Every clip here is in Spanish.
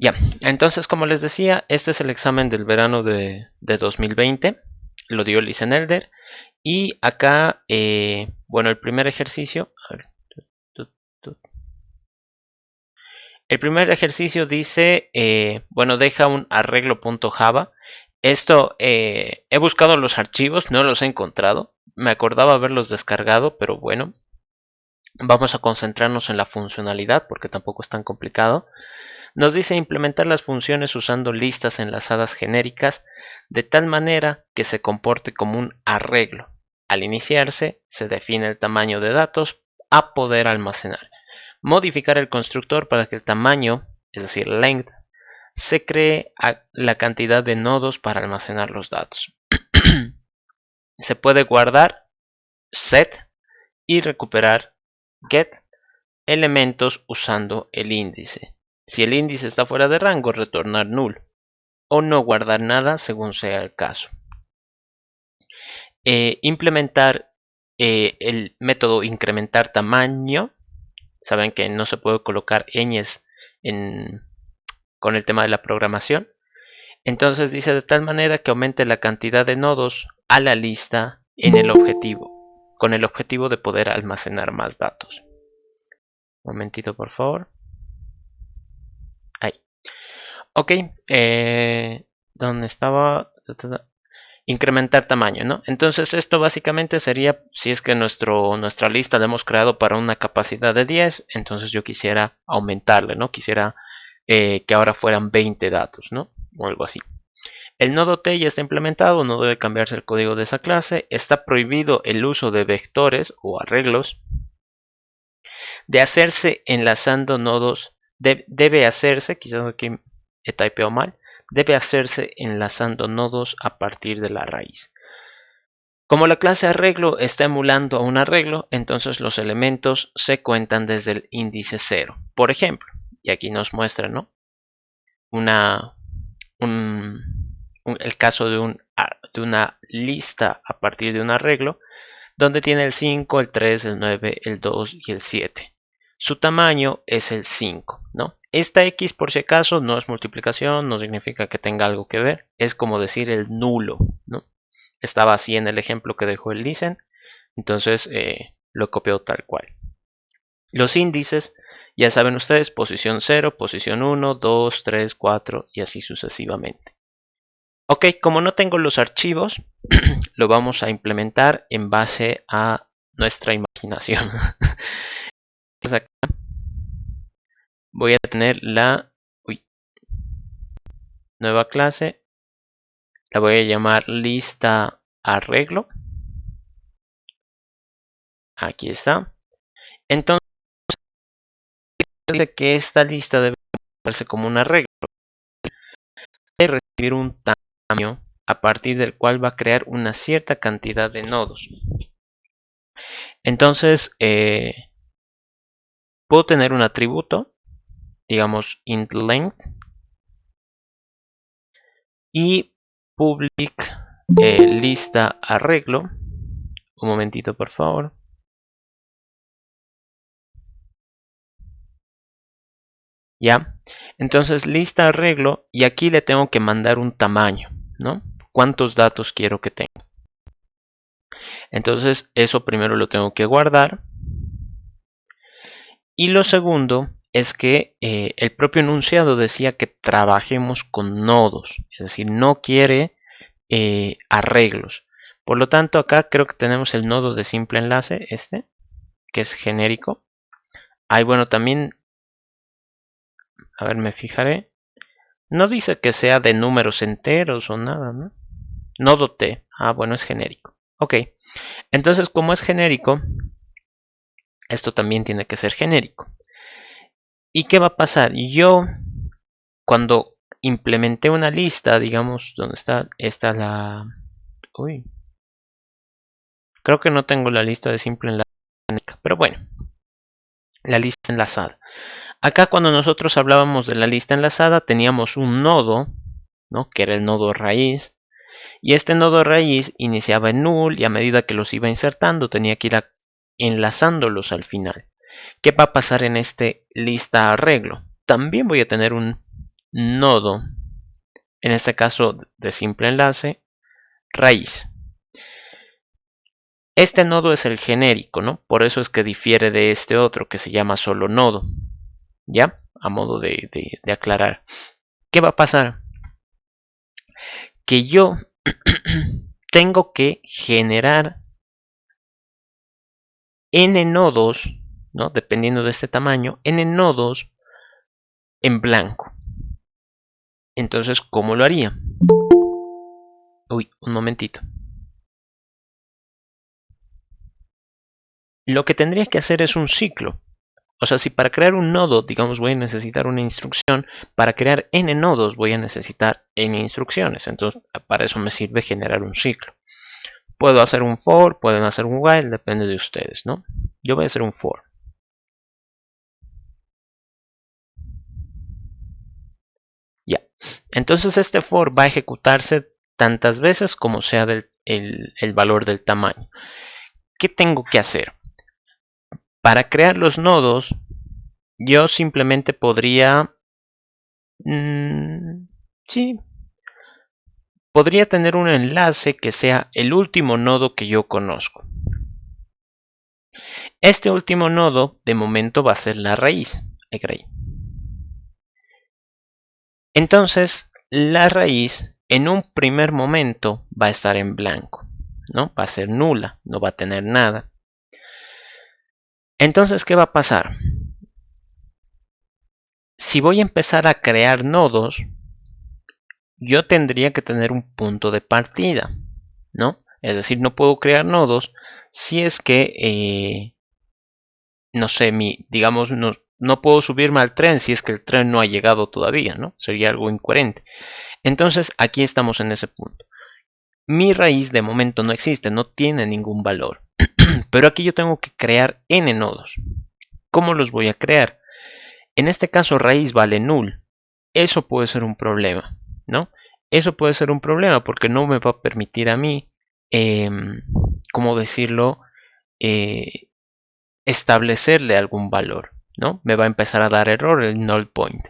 Ya, entonces como les decía, este es el examen del verano de 2020, lo dio Lisenelder, y acá, bueno, el primer ejercicio, a ver, tut, tut. El primer ejercicio dice, bueno, deja un arreglo.java. Esto, he buscado los archivos, no los he encontrado, me acordaba haberlos descargado, pero bueno, vamos a concentrarnos en la funcionalidad porque tampoco es tan complicado. Nos dice implementar las funciones usando listas enlazadas genéricas de tal manera que se comporte como un arreglo. Al iniciarse, se define el tamaño de datos a poder almacenar. Modificar el constructor para que el tamaño, es decir, length, se cree la cantidad de nodos para almacenar los datos. Se puede guardar set y recuperar get elementos usando el índice. Si el índice está fuera de rango, retornar null o no guardar nada según sea el caso. Implementar el método incrementar tamaño. Saben que no se puede colocar ñes con el tema de la programación. Entonces dice de tal manera que aumente la cantidad de nodos a la lista en el objetivo, con el objetivo de poder almacenar más datos. Un momentito, por favor. Ahí. Ok, ¿dónde estaba? Incrementar tamaño, ¿no? Entonces esto básicamente sería, si es que nuestra lista la hemos creado para una capacidad de 10, entonces yo quisiera aumentarle, ¿no? Quisiera que ahora fueran 20 datos, ¿no? O algo así. El nodo T ya está implementado, no debe cambiarse el código de esa clase. Está prohibido el uso de vectores o arreglos. De hacerse enlazando nodos, debe hacerse, quizás aquí he typeado mal, debe hacerse enlazando nodos a partir de la raíz. Como la clase arreglo está emulando a un arreglo, entonces los elementos se cuentan desde el índice 0. Por ejemplo, y aquí nos muestra, ¿no? El caso de una lista a partir de un arreglo, donde tiene el 5, el 3, el 9, el 2 y el 7. Su tamaño es el 5, ¿no? Esta X, por si acaso, no es multiplicación, no significa que tenga algo que ver, es como decir el nulo, ¿no? Estaba así en el ejemplo que dejó el listen, entonces lo he copiado tal cual. Los índices, ya saben ustedes, posición 0, posición 1, 2, 3, 4 y así sucesivamente. Ok, como no tengo los archivos, lo vamos a implementar en base a nuestra imaginación. Entonces acá voy a tener la nueva clase, la voy a llamar lista arreglo. Aquí está. Entonces dice que esta lista debe verse como un arreglo y recibir un tamaño a partir del cual va a crear una cierta cantidad de nodos. Entonces puedo tener un atributo, digamos int length, y public lista arreglo. Un momentito, por favor. Ya, entonces lista arreglo, y aquí le tengo que mandar un tamaño, ¿no? ¿Cuántos datos quiero que tenga? Entonces eso primero lo tengo que guardar. Y lo segundo es que el propio enunciado decía que trabajemos con nodos, es decir, no quiere arreglos. Por lo tanto, acá creo que tenemos el nodo de simple enlace, que es genérico. Ahí, bueno, también, a ver, me fijaré. No dice que sea de números enteros o nada, ¿no? Nodo T, bueno, es genérico. Ok, entonces como es genérico, esto también tiene que ser genérico. ¿Y qué va a pasar? Yo, cuando implementé una lista, digamos, donde está la... Uy, creo que no tengo la lista de simple enlace, pero bueno, la lista enlazada. Acá cuando nosotros hablábamos de la lista enlazada teníamos un nodo, ¿no? Que era el nodo raíz, y este nodo raíz iniciaba en null y a medida que los iba insertando tenía que ir enlazándolos al final. ¿Qué va a pasar en este lista arreglo? También voy a tener un nodo, en este caso de simple enlace, raíz. Este nodo es el genérico, ¿no? Por eso es que difiere de este otro que se llama solo nodo. ¿Ya? A modo de aclarar. ¿Qué va a pasar? Que yo tengo que generar n nodos, ¿no? Dependiendo de este tamaño, n nodos en blanco. Entonces, ¿cómo lo haría? Uy, un momentito. Lo que tendría que hacer es un ciclo. O sea, si para crear un nodo, digamos, voy a necesitar una instrucción, para crear n nodos voy a necesitar n instrucciones. Entonces, para eso me sirve generar un ciclo. Puedo hacer un for, pueden hacer un while, depende de ustedes, ¿no? Yo voy a hacer un for. Ya. Entonces este for va a ejecutarse tantas veces como sea el valor del tamaño. ¿Qué tengo que hacer? Para crear los nodos, yo simplemente podría... sí. Podría tener un enlace que sea el último nodo que yo conozco. Este último nodo, de momento, va a ser la raíz. Entonces, la raíz, en un primer momento, va a estar en blanco, ¿no? Va a ser nula, no va a tener nada. Entonces, ¿qué va a pasar? Si voy a empezar a crear nodos, yo tendría que tener un punto de partida, ¿no? Es decir, no puedo crear nodos si es que, no sé, digamos, no puedo subirme al tren si es que el tren no ha llegado todavía, ¿no? Sería algo incoherente. Entonces, aquí estamos en ese punto. Mi raíz de momento no existe, no tiene ningún valor. Pero aquí yo tengo que crear n nodos. ¿Cómo los voy a crear? En este caso raíz vale null. Eso puede ser un problema, ¿no? Eso puede ser un problema porque no me va a permitir a mí, ¿cómo decirlo? Establecerle algún valor, ¿no? Me va a empezar a dar error el null point.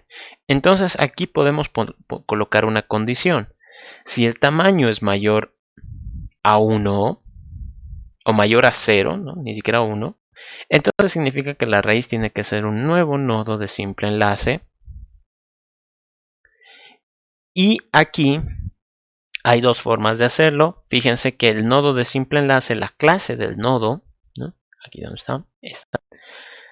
Entonces aquí podemos colocar una condición. Si el tamaño es mayor a 1 o mayor a 0, ¿no? Ni siquiera 1, entonces significa que la raíz tiene que ser un nuevo nodo de simple enlace. Y aquí hay dos formas de hacerlo. Fíjense que el nodo de simple enlace, la clase del nodo, ¿no? Aquí donde está, esta.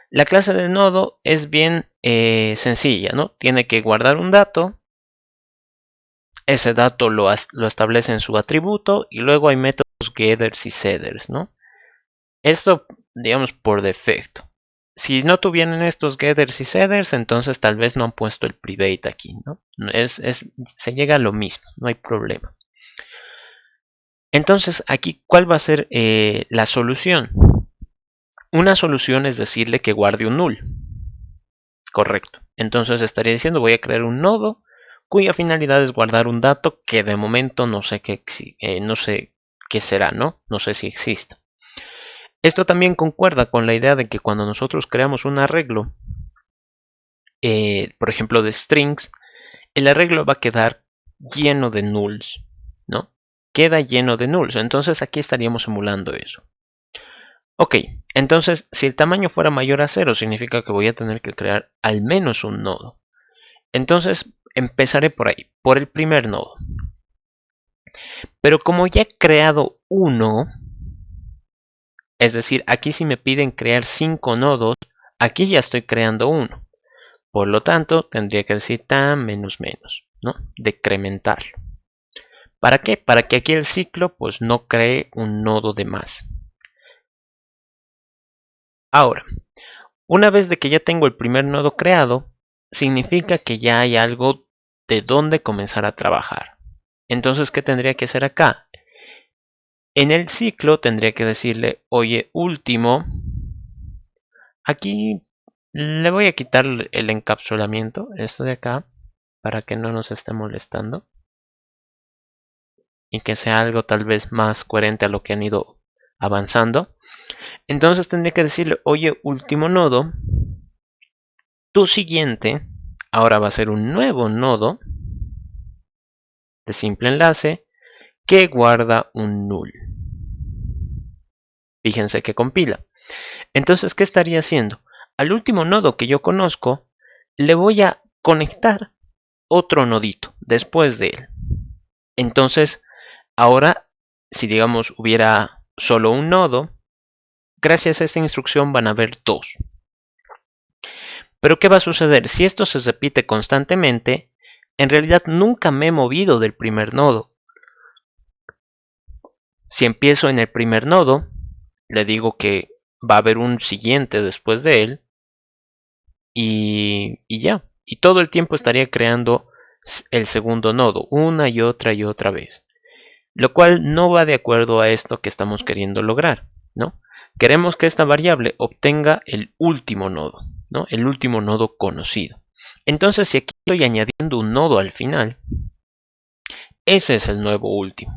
La clase del nodo es bien sencilla, ¿no? Tiene que guardar un dato. Ese dato lo establece en su atributo y luego hay métodos getters y setters, ¿no? Esto, digamos, por defecto. Si no tuvieran estos getters y setters, entonces tal vez no han puesto el private aquí, ¿no? Se llega a lo mismo, no hay problema. Entonces, aquí, ¿cuál va a ser la solución? Una solución es decirle que guarde un null. Correcto. Entonces estaría diciendo, voy a crear un nodo cuya finalidad es guardar un dato que de momento no sé qué será, ¿no? No sé si existe. Esto también concuerda con la idea de que cuando nosotros creamos un arreglo, por ejemplo de strings, el arreglo va a quedar lleno de nulls, ¿no? Queda lleno de nulls. Entonces aquí estaríamos emulando eso. Ok, entonces si el tamaño fuera mayor a 0, significa que voy a tener que crear al menos un nodo. Entonces empezaré por ahí, por el primer nodo. Pero como ya he creado uno, es decir, aquí si me piden crear 5 nodos, aquí ya estoy creando uno. Por lo tanto, tendría que decir tan menos menos, ¿no? Decrementarlo. ¿Para qué? Para que aquí el ciclo pues no cree un nodo de más. Ahora, una vez de que ya tengo el primer nodo creado, significa que ya hay algo de dónde comenzar a trabajar. Entonces, ¿qué tendría que hacer acá? En el ciclo tendría que decirle, oye, último. Aquí le voy a quitar el encapsulamiento, esto de acá, para que no nos esté molestando. Y que sea algo tal vez más coherente a lo que han ido avanzando. Entonces tendría que decirle, oye, último nodo, tu siguiente, ahora va a ser un nuevo nodo de simple enlace que guarda un null. Fíjense que compila. Entonces, ¿qué estaría haciendo? Al último nodo que yo conozco, le voy a conectar otro nodito después de él. Entonces, ahora, si digamos hubiera solo un nodo, gracias a esta instrucción van a haber dos. Pero ¿qué va a suceder? Si esto se repite constantemente, en realidad nunca me he movido del primer nodo. Si empiezo en el primer nodo, le digo que va a haber un siguiente después de él y ya. Y todo el tiempo estaría creando el segundo nodo una y otra vez. Lo cual no va de acuerdo a esto que estamos queriendo lograr, ¿no? Queremos que esta variable obtenga el último nodo, ¿no? El último nodo conocido. Entonces, si aquí estoy añadiendo un nodo al final, ese es el nuevo último.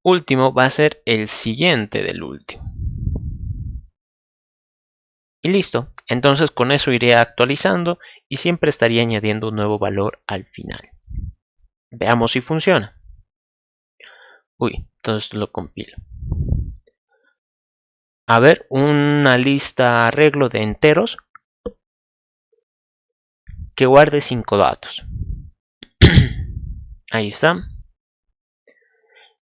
Último va a ser el siguiente del último. Y listo. Entonces con eso iré actualizando y siempre estaría añadiendo un nuevo valor al final. Veamos si funciona. Uy, entonces lo compilo. A ver, una lista arreglo de enteros que guarde 5 datos. Ahí está.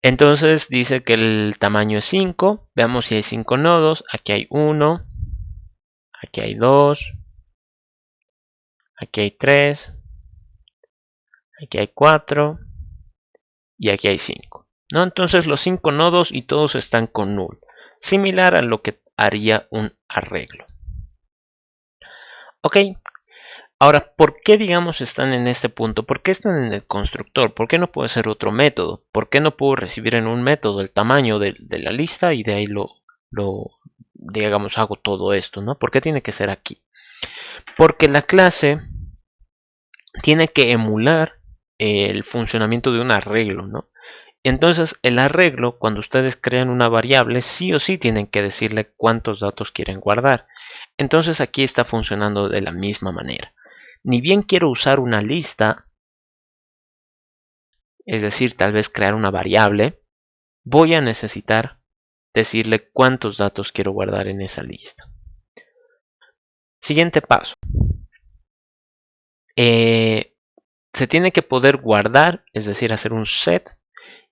Entonces dice que el tamaño es 5. Veamos si hay 5 nodos. Aquí hay 1. Aquí hay 2. Aquí hay 3. Aquí hay 4. Y aquí hay 5. ¿No? Entonces los 5 nodos y todos están con null. Similar a lo que haría un arreglo. Ok. Ahora, ¿por qué digamos están en este punto? ¿Por qué están en el constructor? ¿Por qué no puede ser otro método? ¿Por qué no puedo recibir en un método el tamaño de la lista y de ahí digamos, hago todo esto, ¿no? ¿Por qué tiene que ser aquí? Porque la clase tiene que emular el funcionamiento de un arreglo, ¿no? Entonces, el arreglo, cuando ustedes crean una variable, sí o sí tienen que decirle cuántos datos quieren guardar. Entonces, aquí está funcionando de la misma manera. Ni bien quiero usar una lista, es decir, tal vez crear una variable, voy a necesitar decirle cuántos datos quiero guardar en esa lista. Siguiente paso. Se tiene que poder guardar, es decir, hacer un set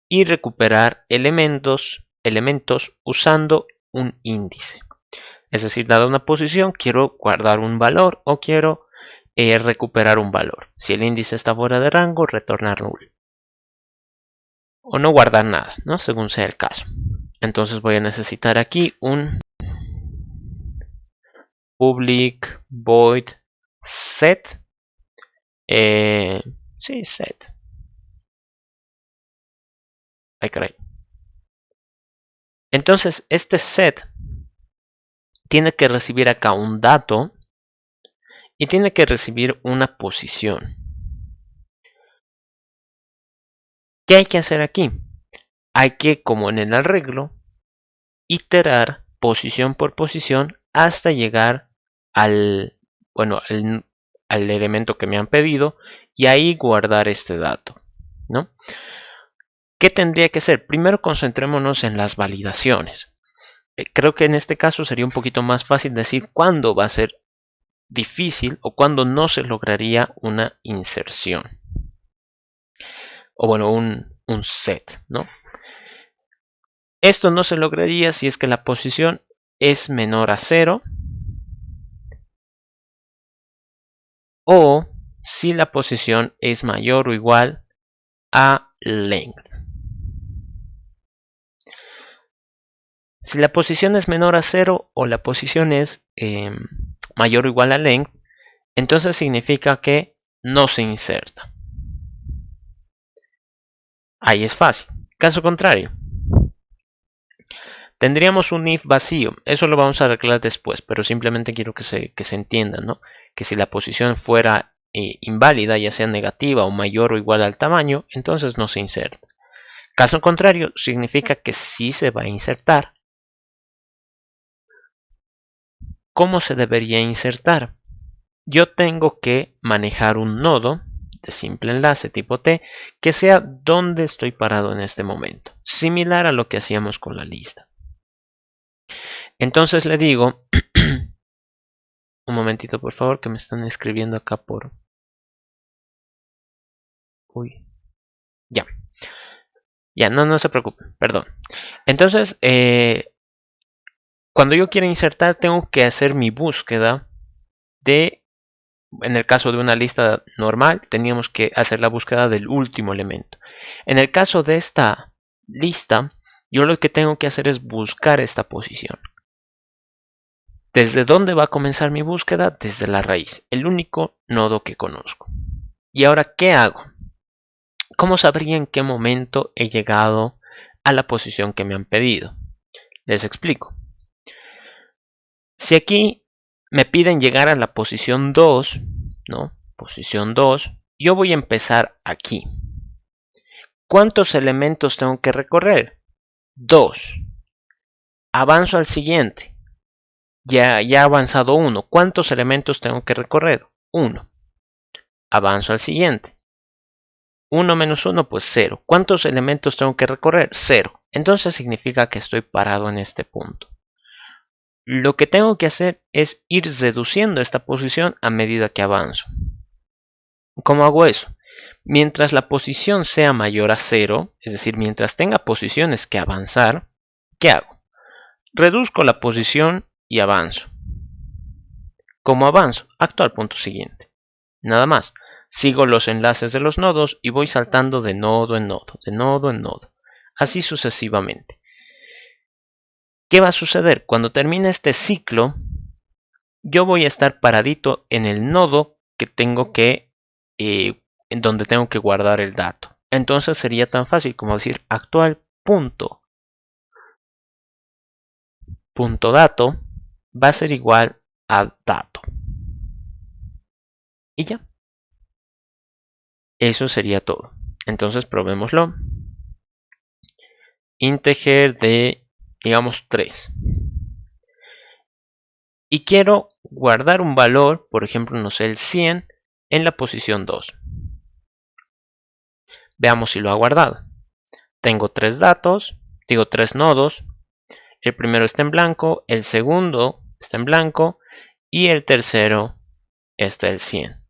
y recuperar elementos usando un índice. Es decir, dada una posición, quiero guardar un valor o quiero recuperar un valor. Si el índice está fuera de rango, retornar null. O no guardar nada, ¿no? Según sea el caso. Entonces voy a necesitar aquí un public void set. Sí, set. Ay, caray. Entonces este set tiene que recibir acá un dato y tiene que recibir una posición. ¿Qué hay que hacer aquí? Hay que, como en el arreglo, iterar posición por posición hasta llegar al elemento que me han pedido y ahí guardar este dato, ¿no? ¿Qué tendría que ser? Primero concentrémonos en las validaciones. Creo que en este caso sería un poquito más fácil decir cuándo va a ser difícil o cuándo no se lograría una inserción. O bueno, un set, ¿no? Esto no se lograría si es que la posición es menor a 0 o si la posición es mayor o igual a length. Si la posición es menor a 0 o la posición es mayor o igual a length, entonces significa que no se inserta. Ahí es fácil. Caso contrario, tendríamos un if vacío. Eso lo vamos a arreglar después, pero simplemente quiero que se entienda, ¿no? Que si la posición fuera inválida, ya sea negativa o mayor o igual al tamaño, entonces no se inserta. Caso contrario, significa que sí se va a insertar. ¿Cómo se debería insertar? yo tengo que manejar un nodo de simple enlace tipo T que sea donde estoy parado en este momento, similar a lo que hacíamos con la lista. Entonces le digo, un momentito por favor, que me están escribiendo acá por... Uy, ya, no se preocupen, perdón. Entonces, cuando yo quiero insertar, tengo que hacer mi búsqueda de, en el caso de una lista normal, teníamos que hacer la búsqueda del último elemento. En el caso de esta lista, yo lo que tengo que hacer es buscar esta posición. ¿Desde dónde va a comenzar mi búsqueda? Desde la raíz, el único nodo que conozco. ¿Y ahora qué hago? ¿Cómo sabría en qué momento he llegado a la posición que me han pedido? Les explico. Si aquí me piden llegar a la posición 2, ¿no? Posición 2, yo voy a empezar aquí. ¿Cuántos elementos tengo que recorrer? 2. Avanzo al siguiente. Ya he avanzado 1. ¿Cuántos elementos tengo que recorrer? 1. Avanzo al siguiente. 1 menos 1, pues 0. ¿Cuántos elementos tengo que recorrer? 0. Entonces significa que estoy parado en este punto. Lo que tengo que hacer es ir reduciendo esta posición a medida que avanzo. ¿Cómo hago eso? Mientras la posición sea mayor a 0, es decir, mientras tenga posiciones que avanzar, ¿qué hago? Reduzco la posición y avanzo. ¿Cómo avanzo? Acto al punto siguiente. Nada más. Sigo los enlaces de los nodos y voy saltando de nodo en nodo, de nodo en nodo. Así sucesivamente. ¿Qué va a suceder? Cuando termine este ciclo, yo voy a estar paradito en el nodo que tengo que, en donde tengo que guardar el dato. Entonces sería tan fácil como decir actual punto dato va a ser igual a dato. Y ya. Eso sería todo. Entonces probémoslo. Integer de, digamos, 3. Y quiero guardar un valor, por ejemplo, no sé, el 100 en la posición 2. Veamos si lo ha guardado. Tengo 3 datos, digo 3 nodos. El primero está en blanco, el segundo está en blanco y el tercero está el 100.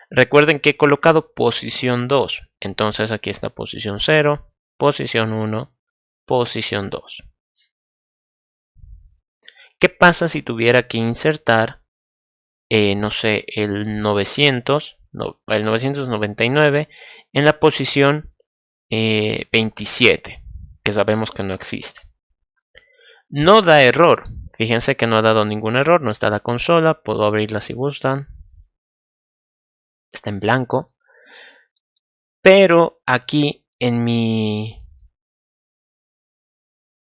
Recuerden que he colocado posición 2. Entonces aquí está posición 0, posición 1, posición 2. ¿Qué pasa si tuviera que insertar, no sé, el 999 en la posición 27, que sabemos que no existe? No da error. Fíjense que no ha dado ningún error, no está la consola, puedo abrirla si gustan. Está en blanco. Pero aquí en mi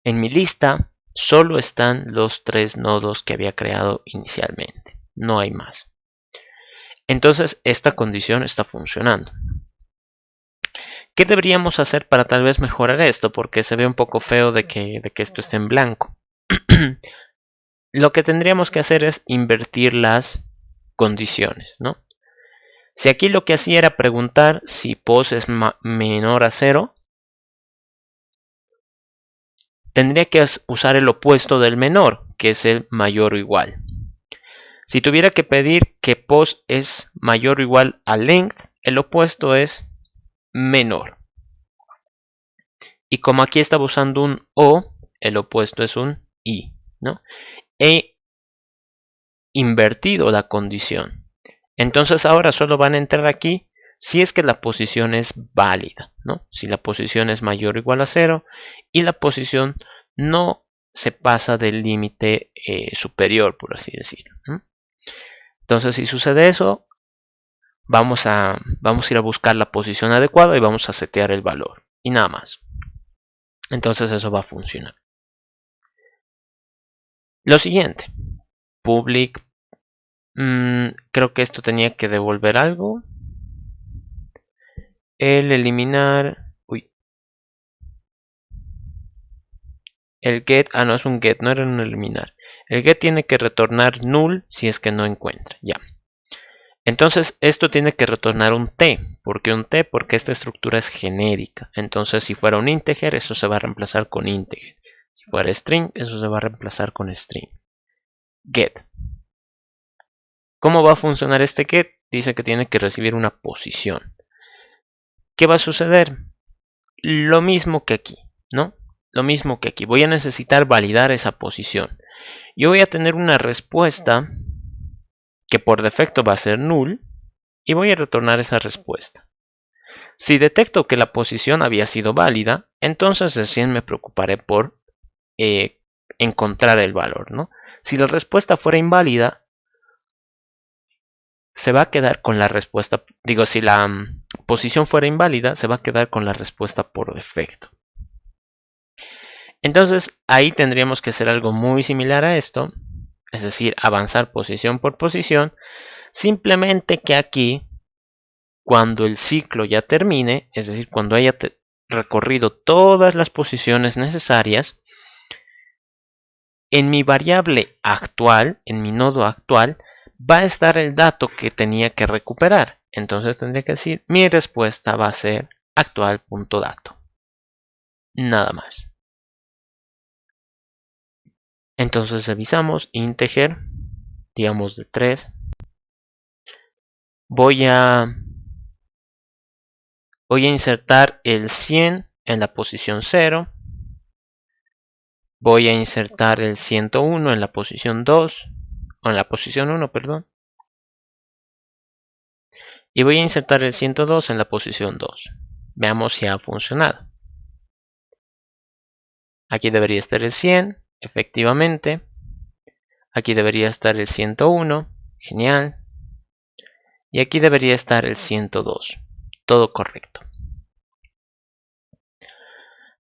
lista solo están los 3 nodos que había creado inicialmente. No hay más. Entonces esta condición está funcionando. ¿Qué deberíamos hacer para tal vez mejorar esto? Porque se ve un poco feo de que esto esté en blanco. Lo que tendríamos que hacer es invertir las condiciones, ¿no? Si aquí lo que hacía era preguntar si pos es menor a 0, tendría que usar el opuesto del menor, que es el mayor o igual. Si tuviera que pedir que pos es mayor o igual a length, el opuesto es menor. Y como aquí estaba usando un o, el opuesto es un i, ¿no? He invertido la condición. Entonces ahora solo van a entrar aquí si es que la posición es válida, ¿no? Si la posición es mayor o igual a 0 y la posición no se pasa del límite superior, por así decirlo, ¿no? Entonces si sucede eso, vamos a ir a buscar la posición adecuada y vamos a setear el valor y nada más. Entonces eso va a funcionar. Lo siguiente, public, creo que esto tenía que devolver algo. El eliminar, el get, no es un get, no era un eliminar. El get tiene que retornar null si es que no encuentra, ya. Entonces esto tiene que retornar un t. ¿Por qué un t? Porque esta estructura es genérica. Entonces si fuera un integer, eso se va a reemplazar con integer. Si fuera string, eso se va a reemplazar con string. Get. ¿Cómo va a funcionar este get? Dice que tiene que recibir una posición. ¿Qué va a suceder? Lo mismo que aquí, ¿no? Lo mismo que aquí. Voy a necesitar validar esa posición. Yo voy a tener una respuesta que por defecto va a ser null y voy a retornar esa respuesta. Si detecto que la posición había sido válida, entonces recién me preocuparé por encontrar el valor, ¿no? Si la respuesta fuera inválida, se va a quedar con la respuesta, digo, si la posición fuera inválida, se va a quedar con la respuesta por defecto. Entonces, ahí tendríamos que hacer algo muy similar a esto, es decir, avanzar posición por posición, simplemente que aquí, cuando el ciclo ya termine, es decir, cuando haya recorrido todas las posiciones necesarias, en mi variable actual, en mi nodo actual, va a estar el dato que tenía que recuperar. Entonces tendría que decir, mi respuesta va a ser actual.dato. Nada más. Entonces revisamos integer, digamos de 3. Voy a insertar el 100 en la posición 0. Voy a insertar el 101 en la posición 2, o en la posición 1, perdón. Y voy a insertar el 102 en la posición 2. Veamos si ha funcionado. Aquí debería estar el 100, efectivamente. Aquí debería estar el 101, genial. Y aquí debería estar el 102, todo correcto.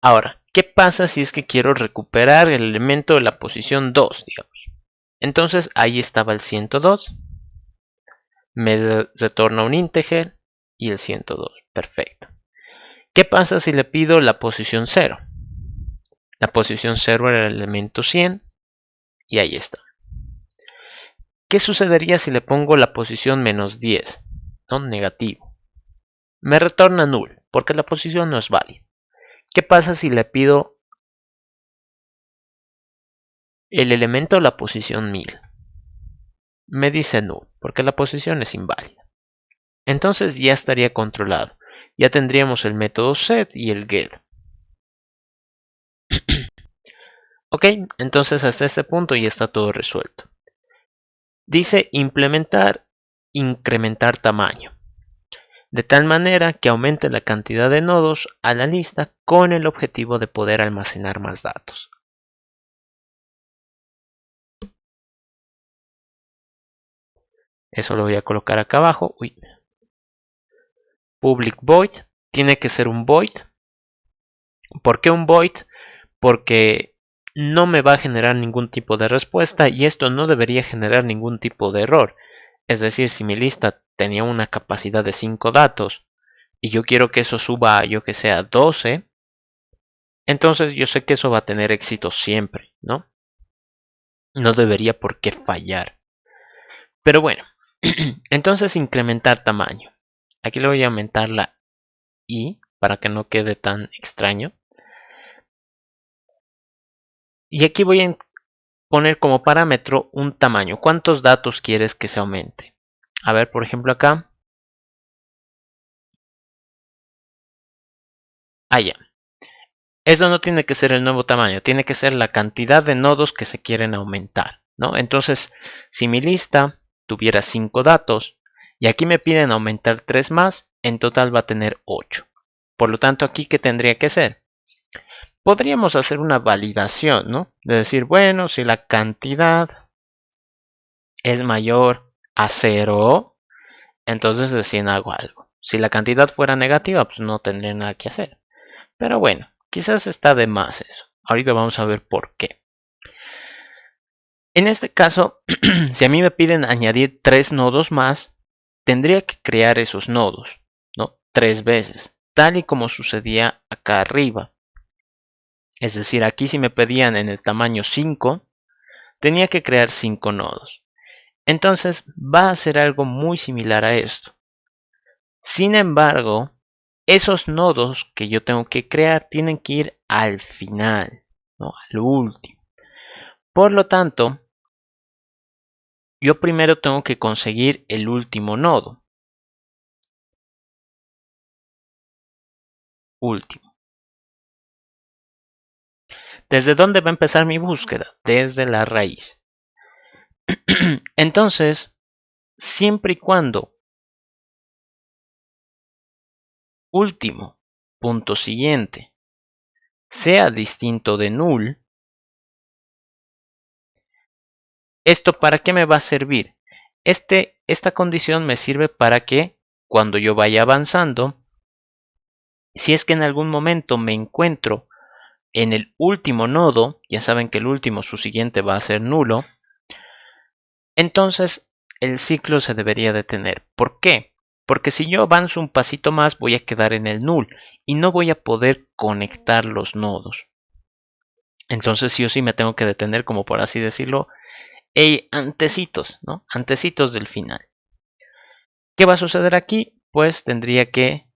Ahora, ¿qué pasa si es que quiero recuperar el elemento de la posición 2, digamos? Entonces ahí estaba el 102. Me retorna un integer y el 102. Perfecto. ¿Qué pasa si le pido la posición 0? La posición 0 era el elemento 100 y ahí está. ¿Qué sucedería si le pongo la posición menos 10? ¿No? Negativo. Me retorna null porque la posición no es válida. ¿Qué pasa si le pido el elemento de la posición 1000? Me dice null porque la posición es inválida. Entonces ya estaría controlado. Ya tendríamos el método set y el get. Ok, entonces hasta este punto ya está todo resuelto. Dice implementar, incrementar tamaño, de tal manera que aumente la cantidad de nodos a la lista con el objetivo de poder almacenar más datos. Eso lo voy a colocar acá abajo. Public void, tiene que ser un void. ¿Por qué un void? Porque no me va a generar ningún tipo de respuesta y esto no debería generar ningún tipo de error. Es decir, si mi lista tenía una capacidad de 5 datos y yo quiero que eso suba a, yo que sea, 12, entonces yo sé que eso va a tener éxito siempre, ¿no? No debería por qué fallar. Pero bueno, entonces incrementar tamaño. Aquí le voy a aumentar la i para que no quede tan extraño. Y aquí voy a poner como parámetro un tamaño. ¿Cuántos datos quieres que se aumente? A ver, por ejemplo acá. Ya. Eso no tiene que ser el nuevo tamaño, tiene que ser la cantidad de nodos que se quieren aumentar, ¿no? Entonces, si mi lista tuviera 5 datos y aquí me piden aumentar 3 más, en total va a tener 8. Por lo tanto, aquí, ¿qué tendría que hacer? Podríamos hacer una validación, ¿no? De decir, bueno, si la cantidad es mayor a 0, entonces recién hago algo. Si la cantidad fuera negativa, pues no tendría nada que hacer. Pero bueno, quizás está de más eso. Ahorita vamos a ver por qué. En este caso, si a mí me piden añadir 3 nodos más, tendría que crear esos nodos, ¿no? 3 veces, tal y como sucedía acá arriba. Es decir, aquí si me pedían en el tamaño 5, tenía que crear 5 nodos. Entonces va a ser algo muy similar a esto. Sin embargo, esos nodos que yo tengo que crear tienen que ir al final, ¿no? Al último. Por lo tanto, yo primero tengo que conseguir el último nodo. Último. ¿Desde dónde va a empezar mi búsqueda? Desde la raíz. Entonces, siempre y cuando último punto siguiente sea distinto de null, ¿esto para qué me va a servir? Esta condición me sirve para que cuando yo vaya avanzando, si es que en algún momento me encuentro en el último nodo, ya saben que el último, su siguiente va a ser nulo, entonces el ciclo se debería detener. ¿Por qué? Porque si yo avanzo un pasito más voy a quedar en el null y no voy a poder conectar los nodos. Entonces sí o sí me tengo que detener, como por así decirlo, antecitos, ¿no? Antecitos del final. ¿Qué va a suceder aquí? Pues tendría que...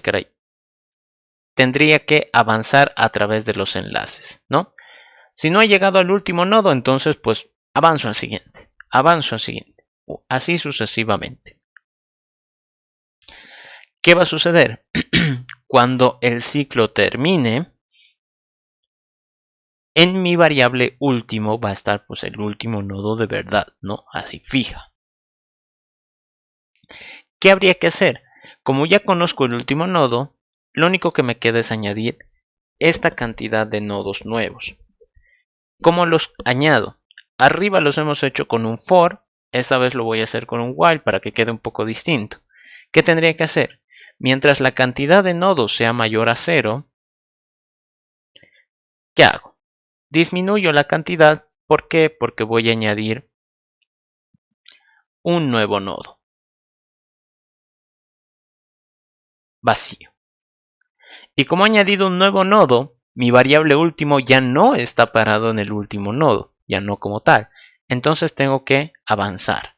caray, tendría que avanzar a través de los enlaces, ¿no? Si no he llegado al último nodo, entonces pues avanzo al siguiente, así sucesivamente. ¿Qué va a suceder? Cuando el ciclo termine, en mi variable último va a estar pues el último nodo de verdad, ¿no? Así fija. ¿Qué habría que hacer? Como ya conozco el último nodo, lo único que me queda es añadir esta cantidad de nodos nuevos. ¿Cómo los añado? Arriba los hemos hecho con un for, esta vez lo voy a hacer con un while para que quede un poco distinto. ¿Qué tendría que hacer? Mientras la cantidad de nodos sea mayor a 0, ¿qué hago? Disminuyo la cantidad, ¿por qué? Porque voy a añadir un nuevo nodo vacío. Y como he añadido un nuevo nodo, mi variable último ya no está parado en el último nodo, ya no como tal. Entonces tengo que avanzar.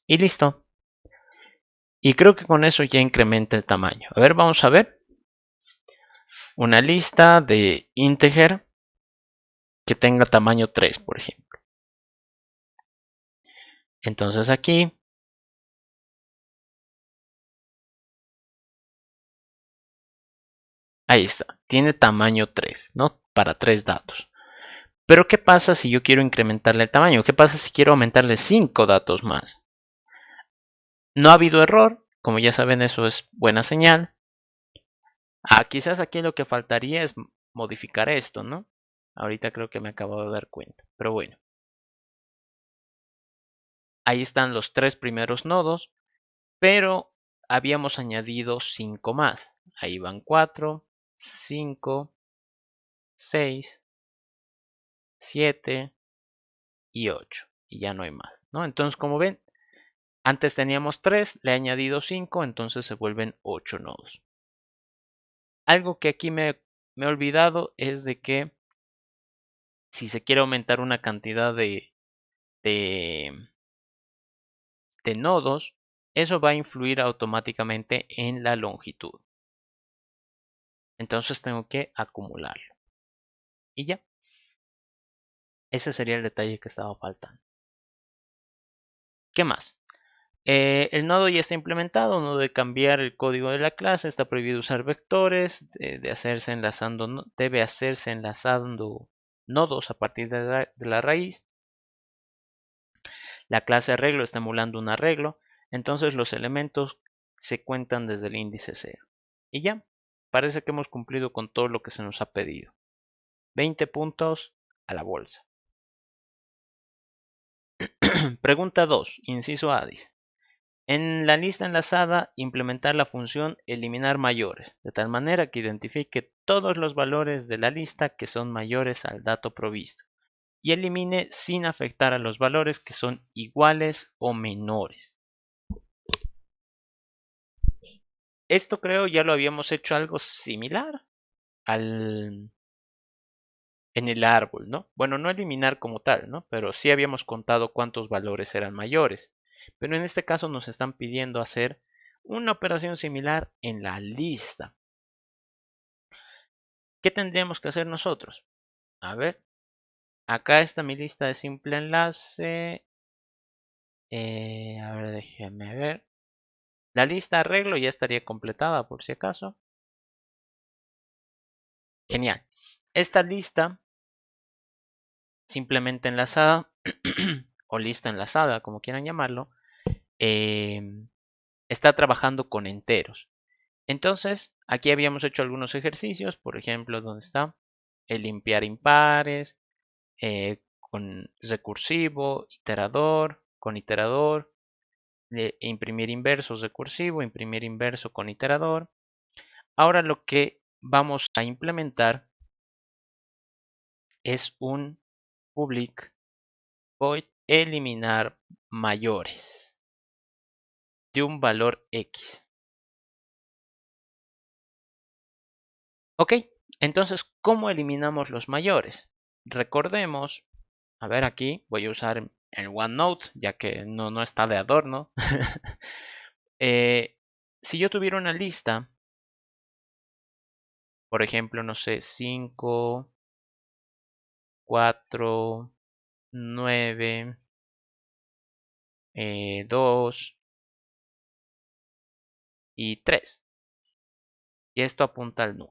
Y listo. Y creo que con eso ya incrementa el tamaño. A ver, vamos a ver. Una lista de integer que tenga tamaño 3, por ejemplo. Entonces aquí, ahí está. Tiene tamaño 3, ¿no? Para 3 datos. Pero ¿qué pasa si yo quiero incrementarle el tamaño? ¿Qué pasa si quiero aumentarle 5 datos más? No ha habido error. Como ya saben, eso es buena señal. Quizás aquí lo que faltaría es modificar esto, ¿no? Ahorita creo que me acabo de dar cuenta. Pero bueno. Ahí están los 3 primeros nodos. Pero habíamos añadido 5 más. Ahí van 4, 5, 6, 7 y 8. Y ya no hay más, ¿no? Entonces, como ven, antes teníamos 3, le he añadido 5, entonces se vuelven 8 nodos. Algo que aquí me he olvidado es de que si se quiere aumentar una cantidad de, de nodos, eso va a influir automáticamente en la longitud. Entonces tengo que acumularlo. Y ya. Ese sería el detalle que estaba faltando. ¿Qué más? El nodo ya está implementado, no debe cambiar el código de la clase, está prohibido usar vectores, debe hacerse enlazando nodos a partir de la raíz. La clase arreglo está emulando un arreglo, entonces los elementos se cuentan desde el índice 0. Y ya, parece que hemos cumplido con todo lo que se nos ha pedido. 20 puntos a la bolsa. Pregunta 2, inciso A dice. En la lista enlazada, implementar la función eliminar mayores, de tal manera que identifique todos los valores de la lista que son mayores al dato provisto y elimine sin afectar a los valores que son iguales o menores. Esto creo ya lo habíamos hecho algo similar al en el árbol, ¿no? Bueno, no eliminar como tal, ¿no? Pero sí habíamos contado cuántos valores eran mayores. Pero en este caso nos están pidiendo hacer una operación similar en la lista. ¿Qué tendríamos que hacer nosotros? A ver, acá está mi lista de simple enlace. A ver, déjenme ver. La lista arreglo ya estaría completada por si acaso. Genial. Esta lista simplemente enlazada o lista enlazada, como quieran llamarlo, está trabajando con enteros. Entonces, aquí habíamos hecho algunos ejercicios, por ejemplo, donde está el limpiar impares, con recursivo, iterador, con iterador, imprimir inversos recursivo, imprimir inverso con iterador. Ahora lo que vamos a implementar es un public void eliminar mayores de un valor X. Ok, entonces, ¿cómo eliminamos los mayores? Recordemos, a ver aquí, voy a usar el OneNote, ya que no está de adorno. Si yo tuviera una lista, por ejemplo, no sé, 5, 4, 9, 2 y 3. Y esto apunta al null.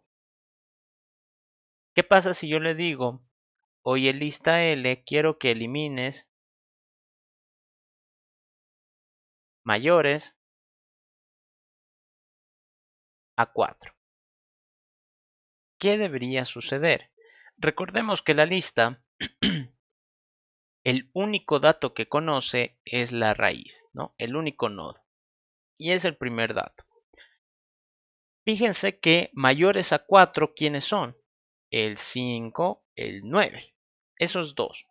¿Qué pasa si yo le digo, oye, lista L, quiero que elimines mayores a 4? ¿Qué debería suceder? Recordemos que la lista, el único dato que conoce es la raíz, ¿no? El único nodo. Y es el primer dato. Fíjense que mayores a 4, ¿quiénes son? El 5, el 9. Esos dos.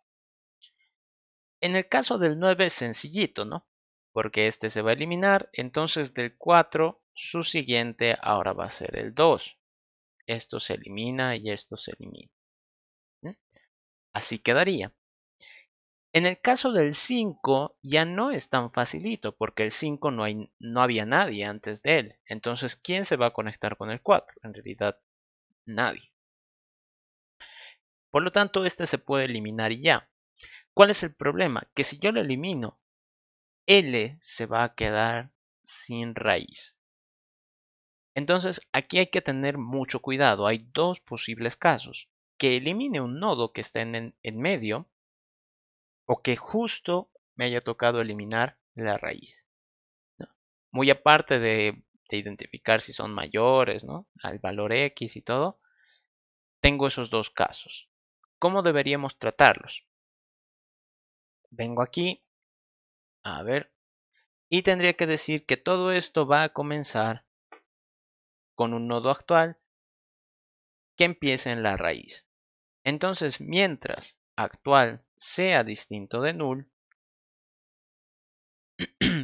En el caso del 9 es sencillito, ¿no? Porque este se va a eliminar, entonces del 4 su siguiente ahora va a ser el 2. Esto se elimina y esto se elimina. Así quedaría. En el caso del 5 ya no es tan facilito porque el 5 no había nadie antes de él. Entonces, ¿quién se va a conectar con el 4? En realidad, nadie. Por lo tanto, este se puede eliminar y ya. ¿Cuál es el problema? Que si yo lo elimino, L se va a quedar sin raíz. Entonces, aquí hay que tener mucho cuidado. Hay dos posibles casos. Que elimine un nodo que está en medio o que justo me haya tocado eliminar la raíz, ¿no? Muy aparte de identificar si son mayores, ¿no? Al valor X y todo, tengo esos dos casos. ¿Cómo deberíamos tratarlos? Vengo aquí, a ver, y tendría que decir que todo esto va a comenzar con un nodo actual que empiece en la raíz. Entonces, mientras actual sea distinto de null,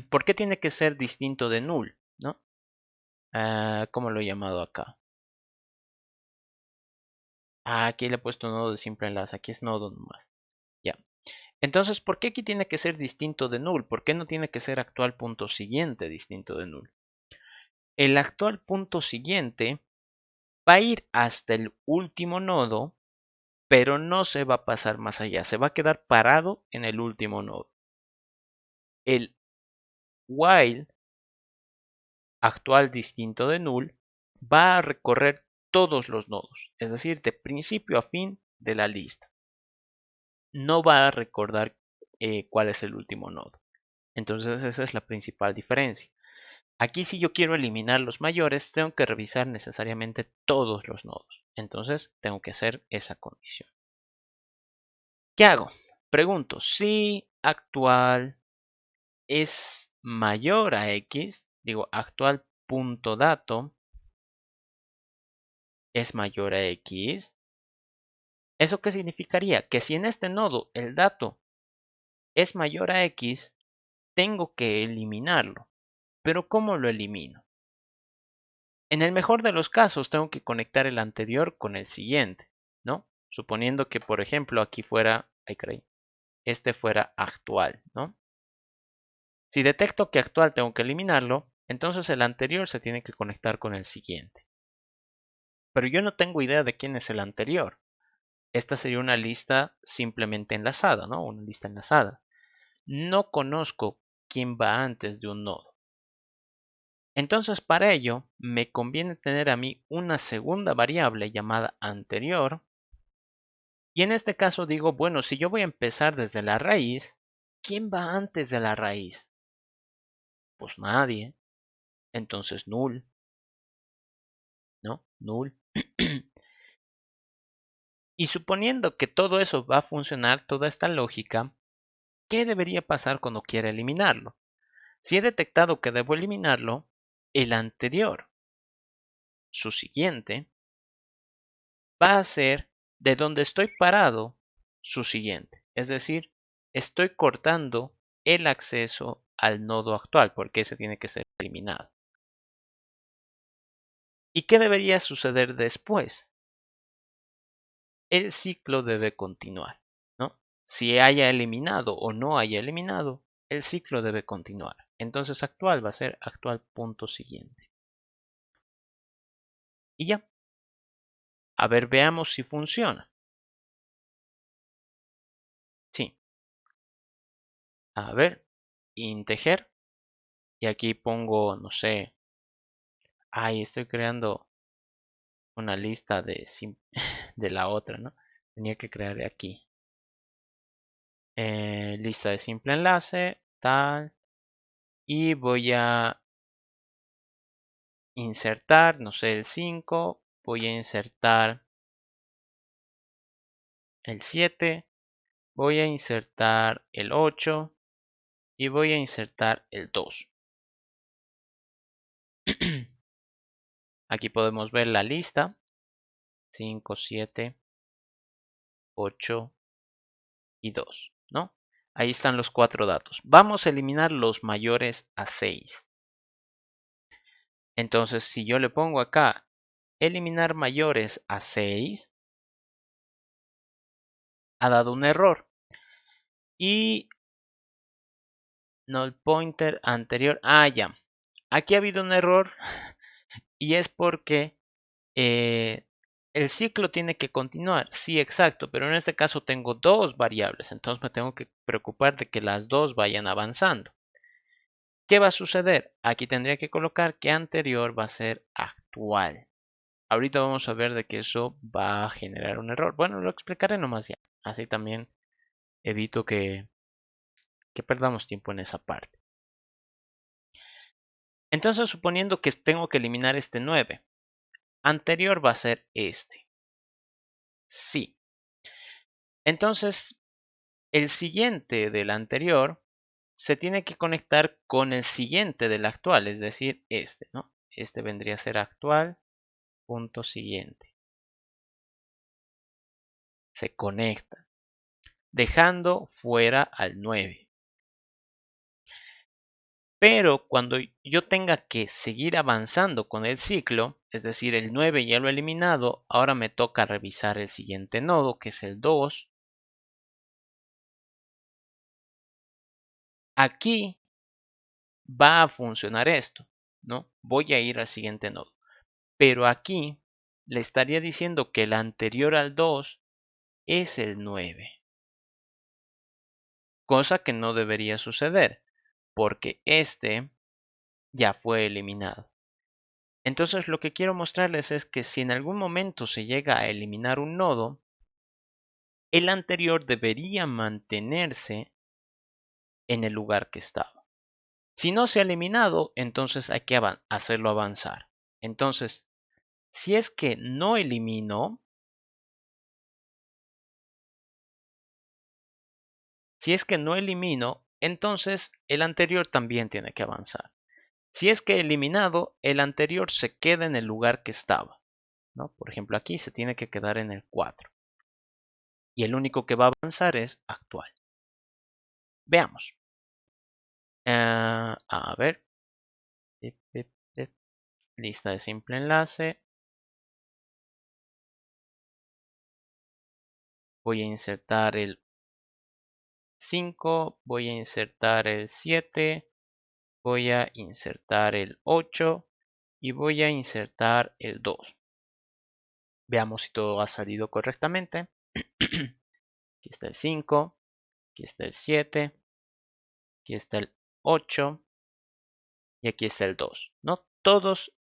¿por qué tiene que ser distinto de null? ¿No? ¿Cómo lo he llamado acá? Aquí le he puesto nodo de simple enlace, aquí es nodo nomás. Ya. Entonces, ¿por qué aquí tiene que ser distinto de null? ¿Por qué no tiene que ser actual punto siguiente distinto de null? El actual punto siguiente va a ir hasta el último nodo, pero no se va a pasar más allá, se va a quedar parado en el último nodo. El while actual distinto de null va a recorrer todos los nodos, es decir, de principio a fin de la lista. No va a recordar cuál es el último nodo. Entonces esa es la principal diferencia. Aquí si yo quiero eliminar los mayores, tengo que revisar necesariamente todos los nodos. Entonces tengo que hacer esa condición. ¿Qué hago? Pregunto, si actual es mayor a X, digo actual punto dato es mayor a X. ¿Eso qué significaría? Que si en este nodo el dato es mayor a X, tengo que eliminarlo. Pero ¿cómo lo elimino? En el mejor de los casos tengo que conectar el anterior con el siguiente, ¿no? Suponiendo que, por ejemplo, aquí fuera, ay, caray, este fuera actual, ¿no? Si detecto que actual tengo que eliminarlo, entonces el anterior se tiene que conectar con el siguiente. Pero yo no tengo idea de quién es el anterior. Esta sería una lista simplemente enlazada, ¿no? Una lista enlazada. No conozco quién va antes de un nodo. Entonces, para ello, me conviene tener a mí una segunda variable llamada anterior. Y en este caso digo, bueno, si yo voy a empezar desde la raíz, ¿quién va antes de la raíz? Pues nadie. Entonces, null, ¿no? Null. Y suponiendo que todo eso va a funcionar, toda esta lógica, ¿qué debería pasar cuando quiera eliminarlo? Si he detectado que debo eliminarlo, el anterior, su siguiente, va a ser de donde estoy parado, su siguiente. Es decir, estoy cortando el acceso al nodo actual, porque ese tiene que ser eliminado. ¿Y qué debería suceder después? El ciclo debe continuar, ¿no? Si haya eliminado o no haya eliminado, el ciclo debe continuar. Entonces actual va a ser actual punto siguiente. Y ya. A ver, veamos si funciona. Sí. A ver, integer. Y aquí pongo, no sé. Ay, estoy creando una lista de, de la otra, ¿no? Tenía que crear aquí. Lista de simple enlace, tal. Y voy a insertar, no sé, el 5. Voy a insertar el 7. Voy a insertar el 8. Y voy a insertar el 2. Aquí podemos ver la lista. 5, 7, 8 y 2, ¿no? Ahí están los 4 datos. Vamos a eliminar los mayores a 6. Entonces, si yo le pongo acá eliminar mayores a 6, ha dado un error. Y null pointer anterior. Ah, ya. Aquí ha habido un error y es porque el ciclo tiene que continuar. Sí, exacto, pero en este caso tengo dos variables, entonces me tengo que preocupar de que las dos vayan avanzando. ¿Qué va a suceder? Aquí tendría que colocar que anterior va a ser actual. Ahorita vamos a ver de que eso va a generar un error. Bueno, lo explicaré nomás ya. Así también evito que perdamos tiempo en esa parte. Entonces, suponiendo que tengo que eliminar este 9, anterior va a ser este. Sí. Entonces, el siguiente del anterior se tiene que conectar con el siguiente del actual, es decir, este, ¿no? Este vendría a ser actual, punto siguiente. Se conecta, dejando fuera al 9. Pero cuando yo tenga que seguir avanzando con el ciclo, es decir, el 9 ya lo he eliminado, ahora me toca revisar el siguiente nodo, que es el 2. Aquí va a funcionar esto, ¿no? Voy a ir al siguiente nodo. Pero aquí le estaría diciendo que el anterior al 2 es el 9. Cosa que no debería suceder, porque este ya fue eliminado. Entonces lo que quiero mostrarles es que si en algún momento se llega a eliminar un nodo, el anterior debería mantenerse en el lugar que estaba. Si no se ha eliminado, entonces hay que hacerlo avanzar. Entonces, si es que no elimino, entonces el anterior también tiene que avanzar. Si es que he eliminado, el anterior se queda en el lugar que estaba, ¿no? Por ejemplo, aquí se tiene que quedar en el 4. Y el único que va a avanzar es actual. Veamos. A ver. Lista de simple enlace. voy a insertar el 5, voy a insertar el 7, voy a insertar el 8 y voy a insertar el 2. Veamos si todo ha salido correctamente. Aquí está el 5, aquí está el 7, aquí está el 8 y aquí está el 2. ¿No? Todos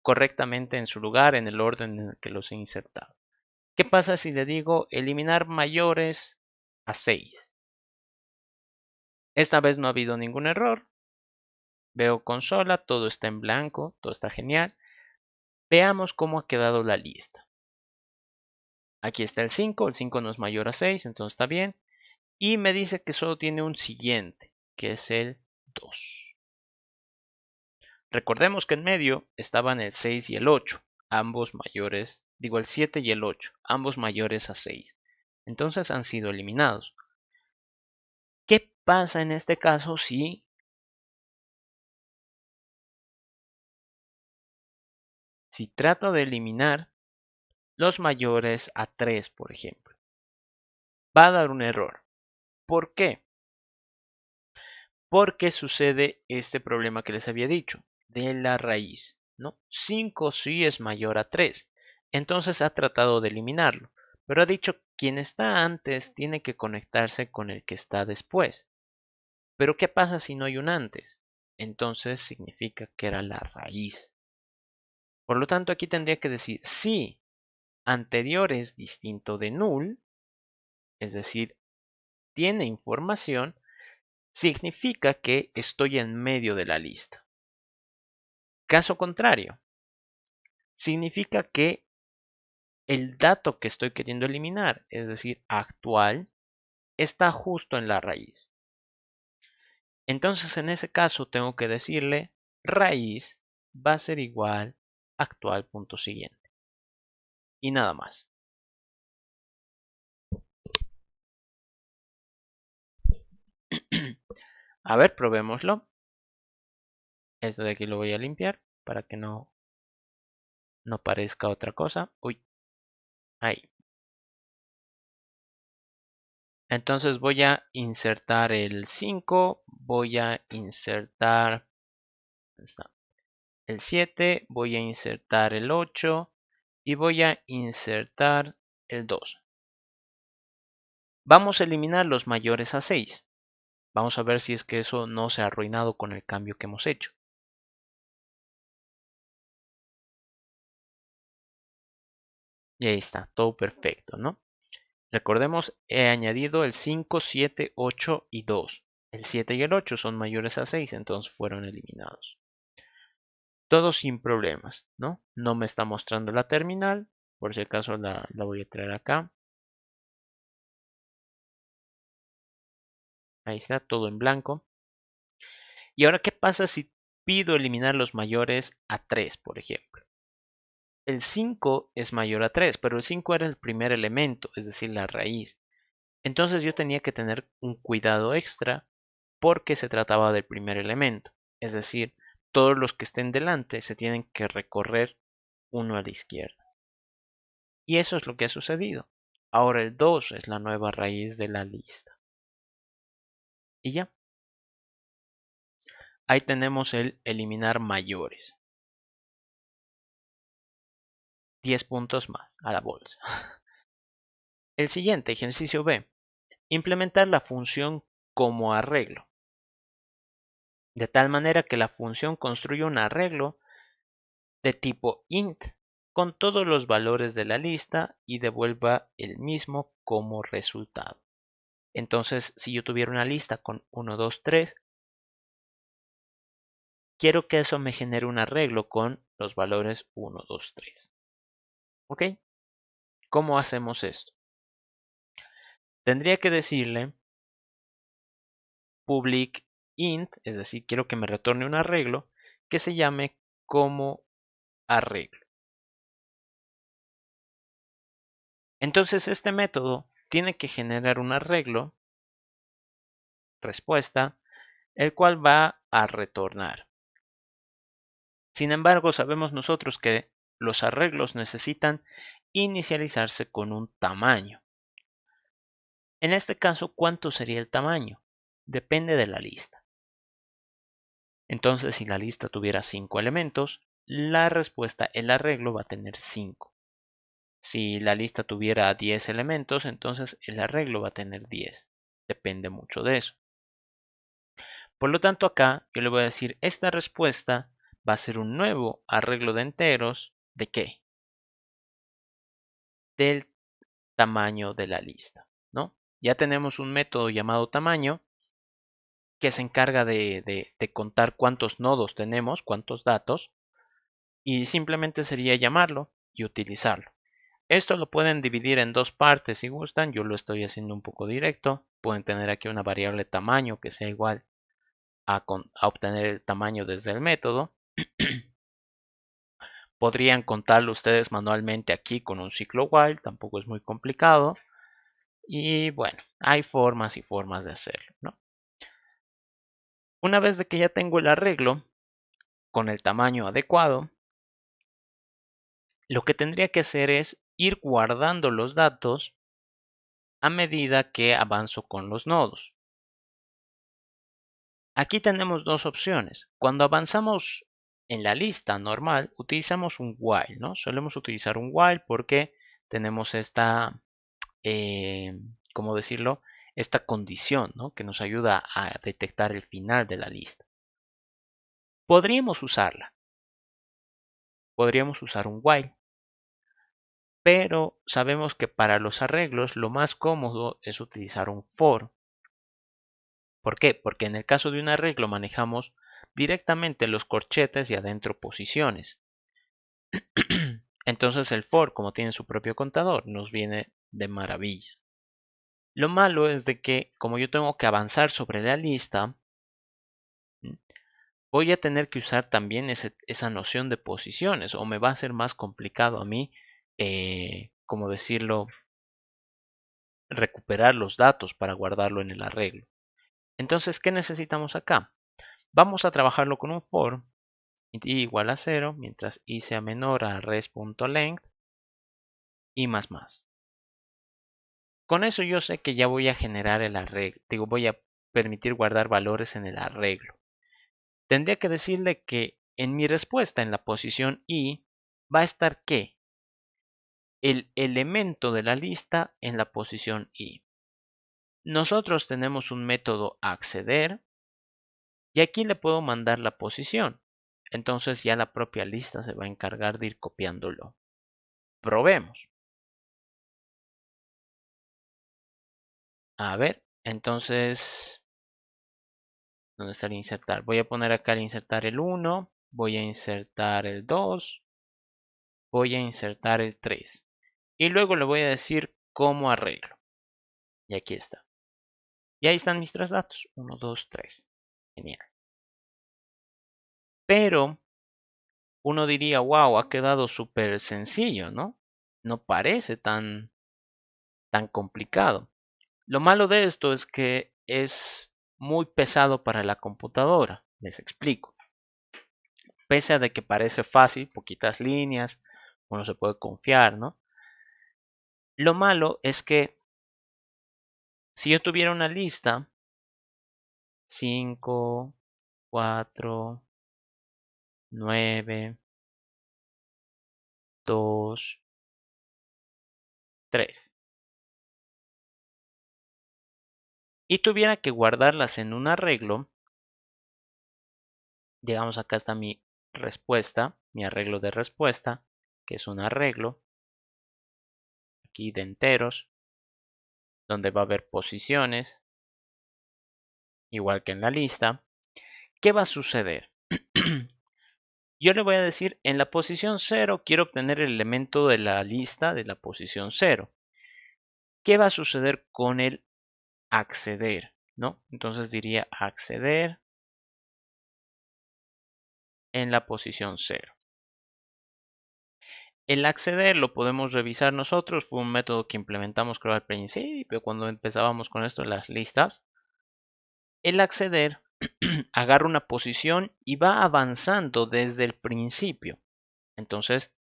correctamente en su lugar, en el orden en el que los he insertado. ¿Qué pasa si le digo eliminar mayores a 6? Esta vez no ha habido ningún error. Veo consola, todo está en blanco, todo está genial. Veamos cómo ha quedado la lista. Aquí está el 5 no es mayor a 6, entonces está bien. Y me dice que solo tiene un siguiente, que es el 2. Recordemos que en medio estaban el 6 y el 8, ambos mayores, digo el 7 y el 8, ambos mayores a 6. Entonces han sido eliminados. ¿Qué pasa en este caso si trato de eliminar los mayores a 3, por ejemplo? Va a dar un error. ¿Por qué? Porque sucede este problema que les había dicho, de la raíz, ¿no? 5 sí es mayor a 3. Entonces ha tratado de eliminarlo, pero ha dicho quien está antes tiene que conectarse con el que está después. Pero ¿qué pasa si no hay un antes? Entonces significa que era la raíz. Por lo tanto, aquí tendría que decir si anterior es distinto de null, es decir, tiene información, significa que estoy en medio de la lista. Caso contrario, significa que el dato que estoy queriendo eliminar, es decir, actual, está justo en la raíz. Entonces, en ese caso, tengo que decirle raíz va a ser igual actual punto siguiente. Y nada más. A ver, probémoslo. Esto de aquí lo voy a limpiar para que no parezca otra cosa. Uy, ahí. Entonces voy a insertar el 5, voy a insertar el 7, voy a insertar el 8 y voy a insertar el 2. Vamos a eliminar los mayores a 6. Vamos a ver si es que eso no se ha arruinado con el cambio que hemos hecho. Y ahí está, todo perfecto, ¿no? Recordemos, he añadido el 5, 7, 8 y 2. El 7 y el 8 son mayores a 6, entonces fueron eliminados. Todo sin problemas, ¿no? No me está mostrando la terminal. Por si acaso la voy a traer acá. Ahí está, todo en blanco. Y ahora, ¿qué pasa si pido eliminar los mayores a 3, por ejemplo? El 5 es mayor a 3, pero el 5 era el primer elemento, es decir, la raíz. Entonces yo tenía que tener un cuidado extra porque se trataba del primer elemento. Es decir, todos los que estén delante se tienen que recorrer uno a la izquierda. Y eso es lo que ha sucedido. Ahora el 2 es la nueva raíz de la lista. Y ya. Ahí tenemos el eliminar mayores. 10 puntos más a la bolsa. El siguiente, ejercicio B. Implementar la función como arreglo. De tal manera que la función construya un arreglo de tipo int con todos los valores de la lista y devuelva el mismo como resultado. Entonces, si yo tuviera una lista con 1, 2, 3, quiero que eso me genere un arreglo con los valores 1, 2, 3. ¿Ok? ¿Cómo hacemos esto? Tendría que decirle public int, es decir, quiero que me retorne un arreglo que se llame como arreglo. Entonces este método tiene que generar un arreglo, respuesta, el cual va a retornar. Sin embargo, sabemos nosotros que los arreglos necesitan inicializarse con un tamaño. En este caso, ¿cuánto sería el tamaño? Depende de la lista. Entonces, si la lista tuviera 5 elementos, la respuesta, el arreglo va a tener 5. Si la lista tuviera 10 elementos, entonces el arreglo va a tener 10. Depende mucho de eso. Por lo tanto, acá yo le voy a decir, esta respuesta va a ser un nuevo arreglo de enteros. ¿De qué? Del tamaño de la lista, ¿no? Ya tenemos un método llamado tamaño que se encarga de contar cuántos nodos tenemos, cuántos datos, y simplemente sería llamarlo y utilizarlo. Esto lo pueden dividir en dos partes si gustan, yo lo estoy haciendo un poco directo. Pueden tener aquí una variable tamaño que sea igual a obtener el tamaño desde el método. Podrían contarlo ustedes manualmente aquí con un ciclo while, tampoco es muy complicado. Y bueno, hay formas y formas de hacerlo, ¿no? Una vez de que ya tengo el arreglo con el tamaño adecuado, lo que tendría que hacer es ir guardando los datos a medida que avanzo con los nodos. Aquí tenemos dos opciones. Cuando avanzamos en la lista normal, utilizamos un while, ¿no? Solemos utilizar un while porque tenemos esta, ¿cómo decirlo? Esta condición, ¿no? Que nos ayuda a detectar el final de la lista. Podríamos usarla. Podríamos usar un while. Pero sabemos que para los arreglos lo más cómodo es utilizar un for. ¿Por qué? Porque en el caso de un arreglo manejamos directamente los corchetes y adentro posiciones. Entonces el for, como tiene su propio contador, nos viene de maravilla. Lo malo es de que, como yo tengo que avanzar sobre la lista, voy a tener que usar también esa noción de posiciones, o me va a ser más complicado a mí, como decirlo, recuperar los datos para guardarlo en el arreglo. Entonces, ¿qué necesitamos acá? Vamos a trabajarlo con un for, i igual a 0, mientras i sea menor a res.length y más. Con eso yo sé que ya voy a generar el arreglo, digo, voy a permitir guardar valores en el arreglo. Tendría que decirle que en mi respuesta en la posición i va a estar ¿qué? El elemento de la lista en la posición i. Nosotros tenemos un método acceder y aquí le puedo mandar la posición. Entonces ya la propia lista se va a encargar de ir copiándolo. Probemos. A ver, entonces, ¿dónde está el insertar? Voy a poner acá el insertar el 1, voy a insertar el 2, voy a insertar el 3. Y luego le voy a decir cómo arreglo. Y aquí está. Y ahí están mis tres datos. 1, 2, 3. Genial. Pero uno diría, wow, ha quedado súper sencillo, ¿no? No parece tan complicado. Lo malo de esto es que es muy pesado para la computadora. Les explico. Pese a de que parece fácil, poquitas líneas, uno se puede confiar, ¿no? Lo malo es que si yo tuviera una lista, 5, 4, 9, 2, 3, y tuviera que guardarlas en un arreglo, digamos acá está mi respuesta, mi arreglo de respuesta, que es un arreglo aquí de enteros, donde va a haber posiciones, igual que en la lista. ¿Qué va a suceder? Yo le voy a decir, en la posición 0 quiero obtener el elemento de la lista de la posición 0. ¿Qué va a suceder con el acceder? ¿No? Entonces diría acceder en la posición 0. El acceder lo podemos revisar nosotros, fue un método que implementamos creo al principio cuando empezábamos con esto en las listas. El acceder agarra una posición y va avanzando desde el principio. Entonces,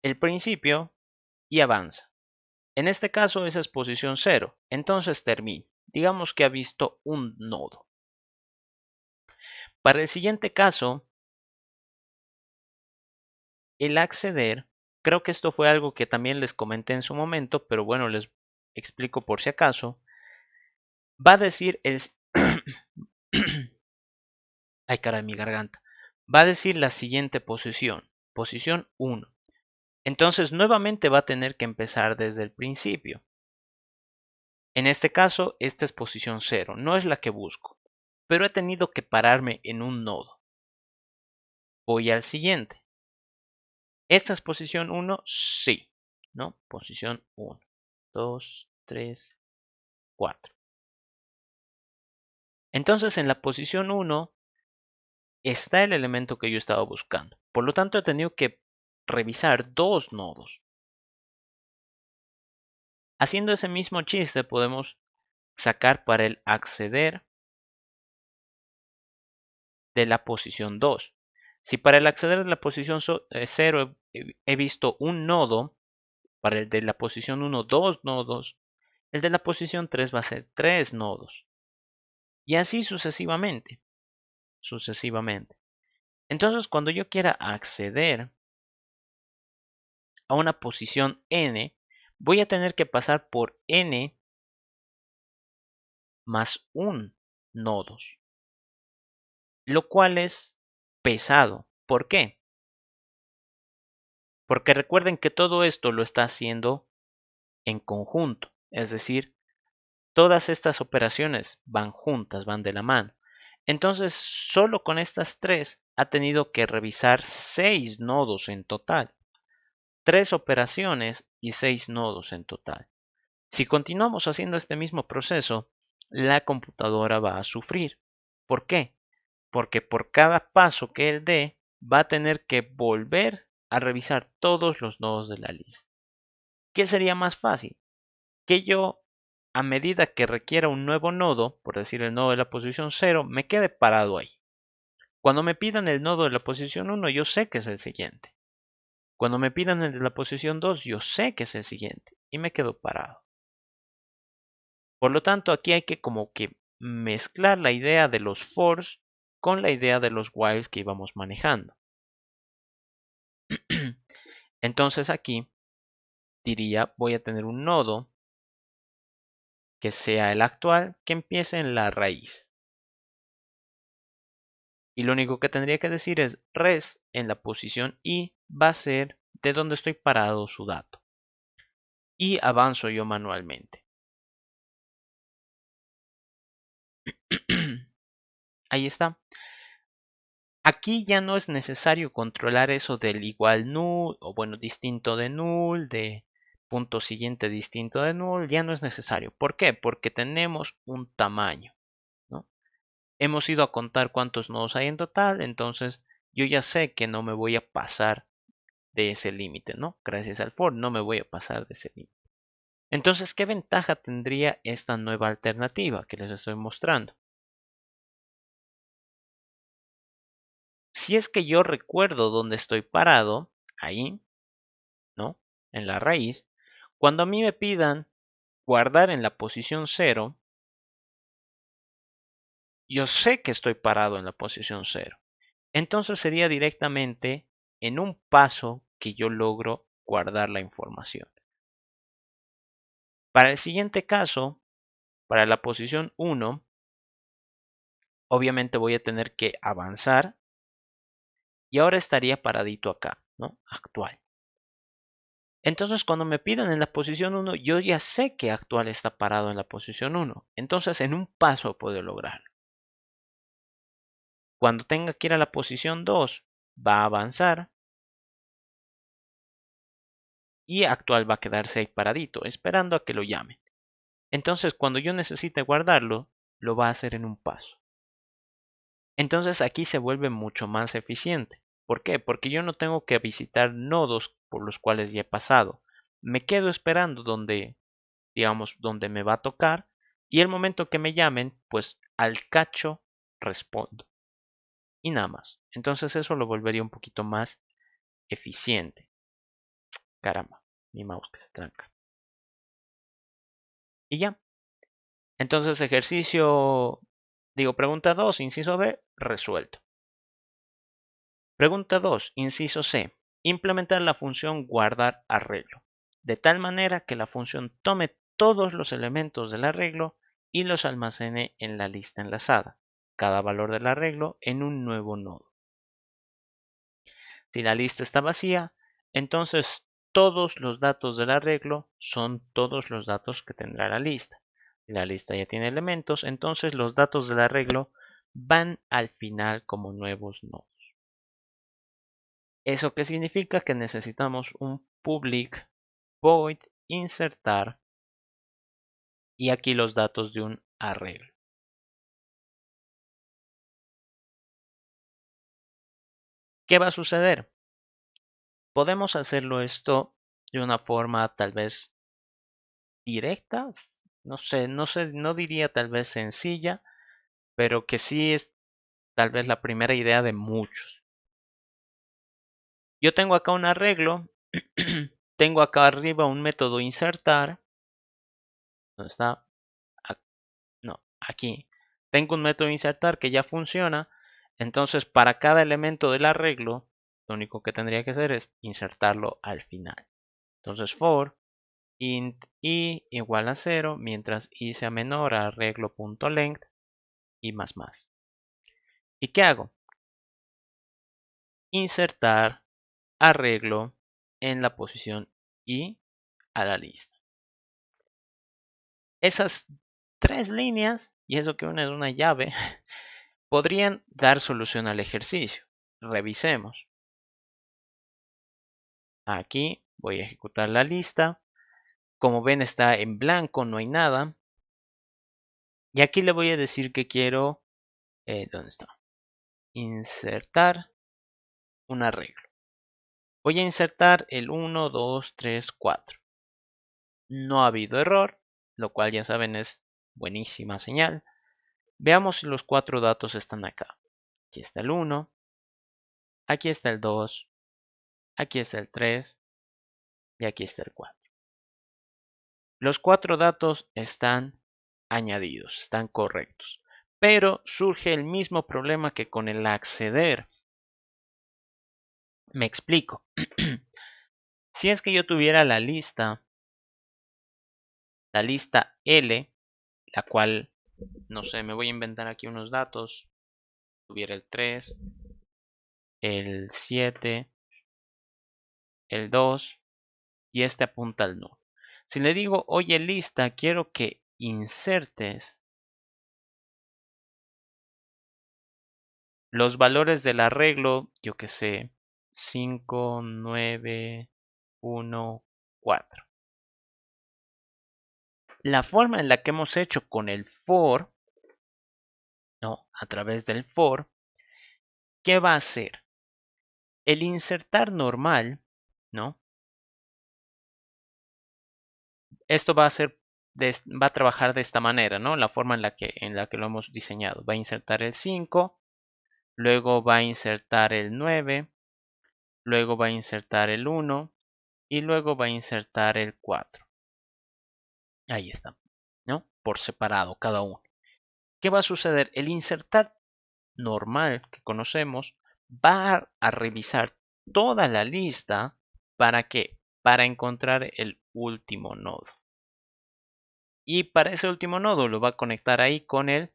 el principio y avanza. En este caso esa es posición 0. Entonces termino. Digamos que ha visto un nodo. Para el siguiente caso, el acceder, creo que esto fue algo que también les comenté en su momento, pero bueno, les explico por si acaso. Va a decir el... Ay, caray, mi garganta. Va a decir la siguiente posición. Posición 1. Entonces nuevamente va a tener que empezar desde el principio. En este caso, esta es posición 0, no es la que busco, pero he tenido que pararme en un nodo. Voy al siguiente. ¿Esta es posición 1? Sí. ¿No? Posición 1, 2, 3, 4. Entonces en la posición 1 está el elemento que yo estaba buscando. Por lo tanto, he tenido que revisar dos nodos. Haciendo ese mismo chiste, podemos sacar para el acceder de la posición 2. Si para el acceder de la posición 0 he visto un nodo, para el de la posición 1 dos nodos, el de la posición 3 va a ser 3 nodos. Y así sucesivamente. Sucesivamente. Entonces, cuando yo quiera acceder a una posición n, voy a tener que pasar por n más 1 nodos, lo cual es pesado. ¿Por qué? Porque recuerden que todo esto lo está haciendo en conjunto, es decir, todas estas operaciones van juntas, van de la mano. Entonces, solo con estas tres ha tenido que revisar 6 nodos en total. 3 operaciones y 6 nodos en total. Si continuamos haciendo este mismo proceso, la computadora va a sufrir. ¿Por qué? Porque por cada paso que él dé, va a tener que volver a revisar todos los nodos de la lista. ¿Qué sería más fácil? Que yo, a medida que requiera un nuevo nodo, por decir el nodo de la posición 0, me quede parado ahí. Cuando me pidan el nodo de la posición 1, yo sé que es el siguiente. Cuando me pidan el de la posición 2, yo sé que es el siguiente y me quedo parado. Por lo tanto, aquí hay que como que mezclar la idea de los fors con la idea de los whiles que íbamos manejando. Entonces aquí diría, voy a tener un nodo que sea el actual, que empiece en la raíz. Y lo único que tendría que decir es res en la posición i va a ser de donde estoy parado su dato. Y avanzo yo manualmente. Ahí está. Aquí ya no es necesario controlar eso del igual null, o bueno, distinto de null, de punto siguiente distinto de null, ya no es necesario. ¿Por qué? Porque tenemos un tamaño, ¿no? Hemos ido a contar cuántos nodos hay en total, entonces yo ya sé que no me voy a pasar de ese límite, ¿no? Gracias al for no me voy a pasar de ese límite. Entonces, ¿qué ventaja tendría esta nueva alternativa que les estoy mostrando? Si es que yo recuerdo dónde estoy parado, ahí, ¿no? En la raíz, cuando a mí me pidan guardar en la posición 0, yo sé que estoy parado en la posición 0. Entonces sería directamente en un paso que yo logro guardar la información. Para el siguiente caso, para la posición 1, obviamente voy a tener que avanzar y ahora estaría paradito acá, ¿no? Actual. Entonces cuando me pidan en la posición 1, yo ya sé que actual está parado en la posición 1. Entonces en un paso puedo lograrlo. Cuando tenga que ir a la posición 2, va a avanzar y actual va a quedarse ahí paradito, esperando a que lo llamen. Entonces cuando yo necesite guardarlo, lo va a hacer en un paso. Entonces aquí se vuelve mucho más eficiente. ¿Por qué? Porque yo no tengo que visitar nodos por los cuales ya he pasado. Me quedo esperando donde, digamos, donde me va a tocar y el momento que me llamen, pues al cacho respondo. Y nada más. Entonces eso lo volvería un poquito más eficiente. Caramba, mi mouse que se tranca. Y ya. Entonces pregunta 2, inciso B, resuelto. Pregunta 2, inciso C. Implementar la función guardar arreglo, de tal manera que la función tome todos los elementos del arreglo y los almacene en la lista enlazada, cada valor del arreglo en un nuevo nodo. Si la lista está vacía, entonces todos los datos del arreglo son todos los datos que tendrá la lista. Si la lista ya tiene elementos, entonces los datos del arreglo van al final como nuevos nodos. ¿Eso qué significa? Que necesitamos un public void insertar y aquí los datos de un arreglo. ¿Qué va a suceder? Podemos hacerlo esto de una forma tal vez directa, no diría tal vez sencilla, pero que sí es tal vez la primera idea de muchos. Yo tengo acá un arreglo, tengo acá arriba un método insertar, ¿dónde está? No, aquí. Tengo un método insertar que ya funciona, entonces para cada elemento del arreglo, lo único que tendría que hacer es insertarlo al final. Entonces for int i igual a 0, mientras i sea menor a arreglo.length y más. ¿Y qué hago? Insertar arreglo en la posición i a la lista. Esas tres líneas, y eso que una es una llave, podrían dar solución al ejercicio. Revisemos. Aquí voy a ejecutar la lista. Como ven está en blanco, no hay nada. Y aquí le voy a decir que quiero, ¿dónde está? Insertar un arreglo. Voy a insertar el 1, 2, 3, 4. No ha habido error, lo cual ya saben es buenísima señal. Veamos si los 4 datos están acá. Aquí está el 1, aquí está el 2, aquí está el 3 y aquí está el 4. Los 4 datos están añadidos, están correctos. Pero surge el mismo problema que con el acceder. Me explico. Si es que yo tuviera la lista L, la cual, no sé, me voy a inventar aquí unos datos. Tuviera el 3, el 7, el 2 y este apunta al nodo. Si le digo, oye lista, quiero que insertes los valores del arreglo, yo que sé, 5, 9, 1, 4. La forma en la que hemos hecho con el for, ¿no? A través del for, ¿qué va a hacer? El insertar normal, ¿no? Esto va a trabajar de esta manera, ¿no? La forma en la que lo hemos diseñado. Va a insertar el 5, luego va a insertar el 9, luego va a insertar el 1 y luego va a insertar el 4. Ahí está, ¿no? Por separado cada uno. ¿Qué va a suceder? El insertar normal que conocemos va a revisar toda la lista. ¿Para qué? Para encontrar el último nodo. Y para ese último nodo lo va a conectar ahí con el,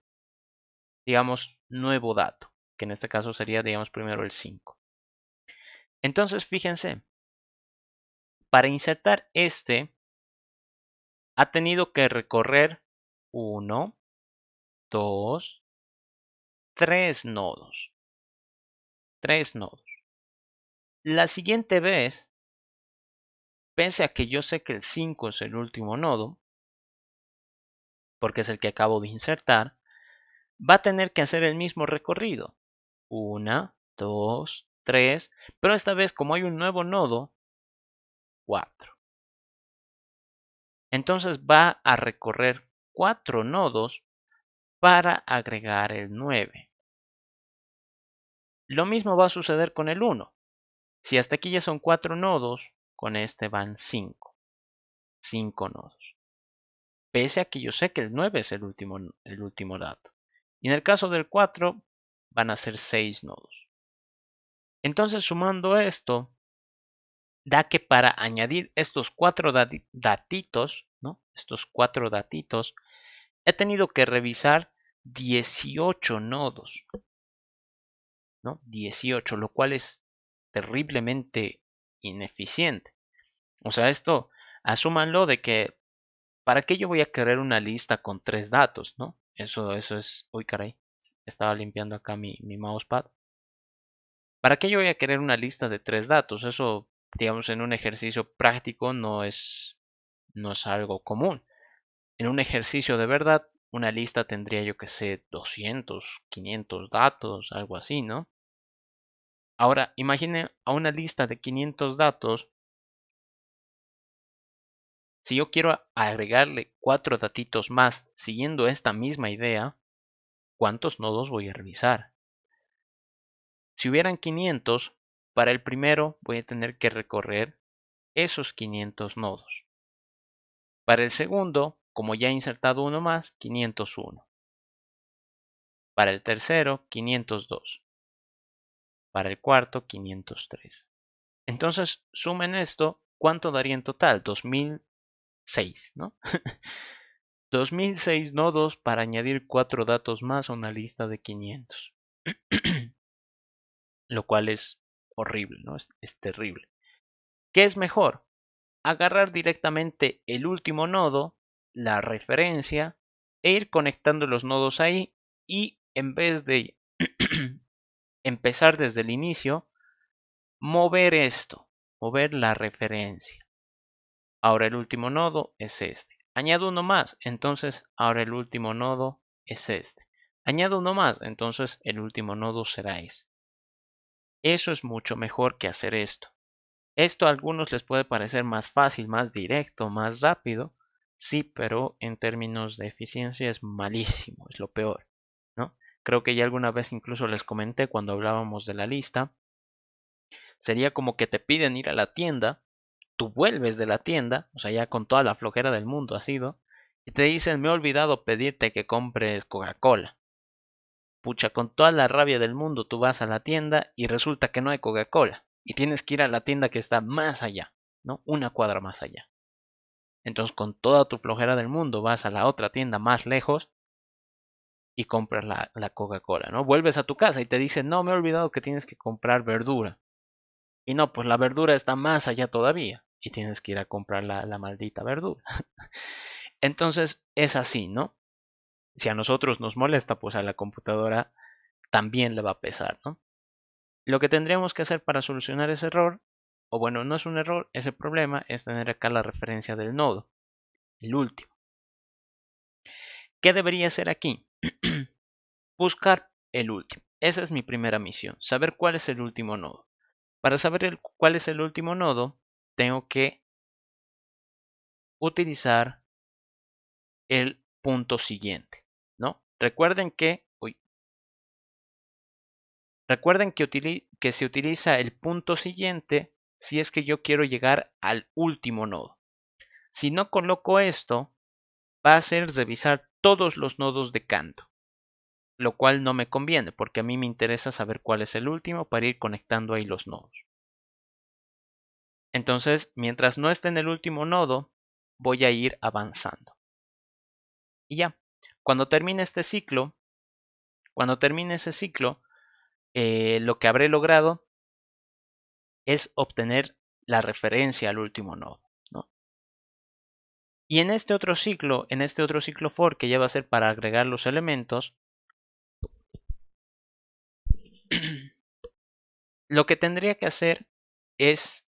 digamos, nuevo dato, que en este caso sería, digamos, primero el 5. Entonces, fíjense, para insertar este, ha tenido que recorrer 1, 2, 3 nodos. 3 nodos. La siguiente vez, pese a que yo sé que el 5 es el último nodo, porque es el que acabo de insertar, va a tener que hacer el mismo recorrido. 1, 2, 3, pero esta vez como hay un nuevo nodo, 4. Entonces va a recorrer 4 nodos para agregar el 9. Lo mismo va a suceder con el 1. Si hasta aquí ya son 4 nodos, con este van 5. 5 nodos. pese a que yo sé que el 9 es el último dato. Y en el caso del 4 van a ser 6 nodos. Entonces, sumando esto, da que para añadir estos 4 datitos, ¿no? Estos 4 datitos, he tenido que revisar 18 nodos, ¿no? 18, lo cual es terriblemente ineficiente. O sea, esto, asúmanlo de que, ¿para qué yo voy a querer una lista con 3 datos, ¿no? Eso es, uy caray, estaba limpiando acá mi mousepad. ¿Para qué yo voy a querer una lista de 3 datos? Eso, digamos, en un ejercicio práctico no es algo común. En un ejercicio de verdad, una lista tendría, yo que sé, 200, 500 datos, algo así, ¿no? Ahora, imagine a una lista de 500 datos. Si yo quiero agregarle 4 datitos más siguiendo esta misma idea, ¿cuántos nodos voy a revisar? Si hubieran 500, para el primero voy a tener que recorrer esos 500 nodos. Para el segundo, como ya he insertado uno más, 501. Para el tercero, 502. Para el cuarto, 503. Entonces, sumen esto, ¿cuánto daría en total? 2006, ¿no? 2006 nodos para añadir 4 datos más a una lista de 500. Lo cual es horrible, ¿no? Es terrible. ¿Qué es mejor? Agarrar directamente el último nodo, la referencia, e ir conectando los nodos ahí y en vez de empezar desde el inicio, mover esto, mover la referencia. Ahora el último nodo es este. Añado uno más, entonces ahora el último nodo es este. Añado uno más, entonces el último nodo será ese. Eso es mucho mejor que hacer esto. Esto a algunos les puede parecer más fácil, más directo, más rápido. Sí, pero en términos de eficiencia es malísimo, es lo peor, ¿no? Creo que ya alguna vez incluso les comenté cuando hablábamos de la lista. Sería como que te piden ir a la tienda, tú vuelves de la tienda, o sea, ya con toda la flojera del mundo has ido, y te dicen, me he olvidado pedirte que compres Coca-Cola. Pucha, con toda la rabia del mundo tú vas a la tienda y resulta que no hay Coca-Cola. Y tienes que ir a la tienda que está más allá, ¿no? Una cuadra más allá. Entonces con toda tu flojera del mundo vas a la otra tienda más lejos y compras la Coca-Cola, ¿no? Vuelves a tu casa y te dicen, no, me he olvidado que tienes que comprar verdura. Y no, pues la verdura está más allá todavía. Y tienes que ir a comprar la maldita verdura. Entonces es así, ¿no? Si a nosotros nos molesta, pues a la computadora también le va a pesar, ¿no? Lo que tendríamos que hacer para solucionar ese error, o bueno, no es un error, ese problema, es tener acá la referencia del nodo, el último. ¿Qué debería hacer aquí? Buscar el último. Esa es mi primera misión, saber cuál es el último nodo. Para saber cuál es el último nodo, tengo que utilizar el punto siguiente, ¿no? Recuerden que se utiliza el punto siguiente si es que yo quiero llegar al último nodo. Si no coloco esto, va a ser revisar todos los nodos de canto, lo cual no me conviene porque a mí me interesa saber cuál es el último para ir conectando ahí los nodos. Entonces, mientras no esté en el último nodo, voy a ir avanzando. Y ya, cuando termine este ciclo, cuando termine ese ciclo, lo que habré logrado es obtener la referencia al último nodo, ¿no? Y en este otro ciclo for, que ya va a ser para agregar los elementos, lo que tendría que hacer es,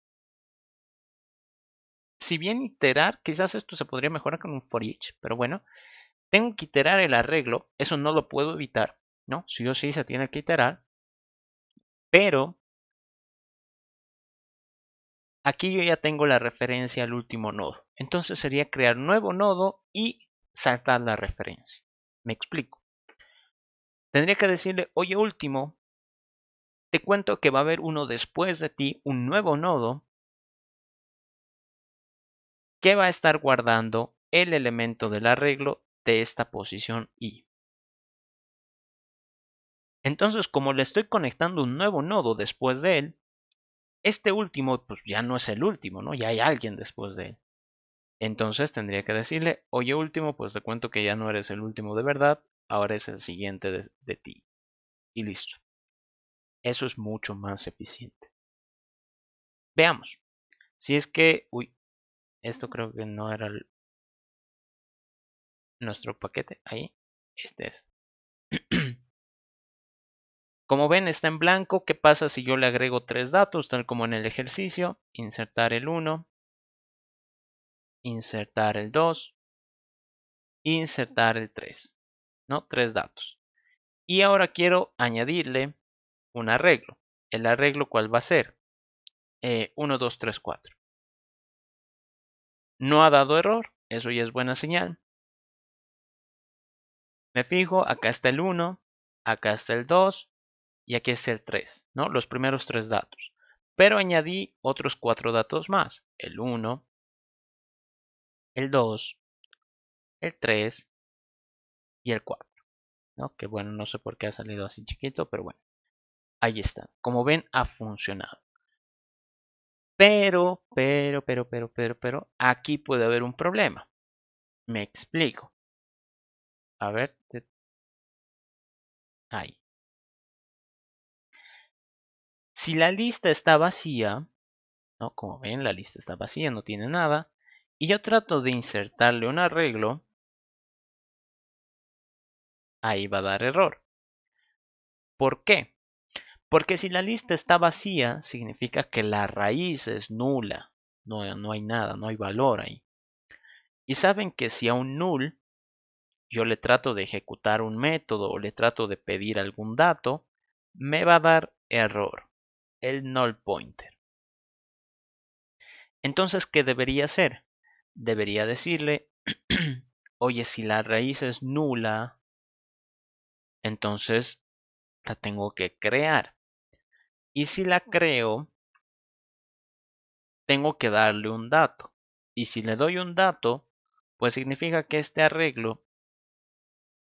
si bien iterar, quizás esto se podría mejorar con un for each, pero bueno, tengo que iterar el arreglo, eso no lo puedo evitar, ¿no? Sí o sí se tiene que iterar, pero aquí yo ya tengo la referencia al último nodo. Entonces sería crear nuevo nodo y saltar la referencia. Me explico. Tendría que decirle, oye último, te cuento que va a haber uno después de ti, un nuevo nodo, que va a estar guardando el elemento del arreglo de esta posición I. Entonces, como le estoy conectando un nuevo nodo después de él, este último pues ya no es el último, ¿no? Ya hay alguien después de él. Entonces tendría que decirle, oye último, pues te cuento que ya no eres el último de verdad, ahora es el siguiente de ti. Y listo. Eso es mucho más eficiente. Veamos. Si es que, uy, esto creo que no era nuestro paquete. Ahí, este es. Como ven, está en blanco. ¿Qué pasa si yo le agrego tres datos, tal como en el ejercicio? Insertar el 1, insertar el 2, insertar el 3. ¿No? Tres datos. Y ahora quiero añadirle un arreglo. ¿El arreglo cuál va a ser? 1, 2, 3, 4. No ha dado error. Eso ya es buena señal. Me fijo, acá está el 1, acá está el 2 y aquí está el 3, ¿no? Los primeros tres datos. Pero añadí otros cuatro datos más. El 1, el 2, el 3 y el 4, ¿no? Que bueno, no sé por qué ha salido así chiquito, pero bueno. Ahí está. Como ven, ha funcionado. Pero, aquí puede haber un problema. Me explico. A ver, ahí. Si la lista está vacía, ¿no? Como ven, la lista está vacía, no tiene nada. Y yo trato de insertarle un arreglo. Ahí va a dar error. ¿Por qué? Porque si la lista está vacía, significa que la raíz es nula. No hay nada, no hay valor ahí. Y saben que si a un null yo le trato de ejecutar un método o le trato de pedir algún dato, me va a dar error, el null pointer. Entonces, ¿qué debería hacer? Debería decirle, oye, si la raíz es nula, entonces la tengo que crear. Y si la creo, tengo que darle un dato. Y si le doy un dato, pues significa que este arreglo,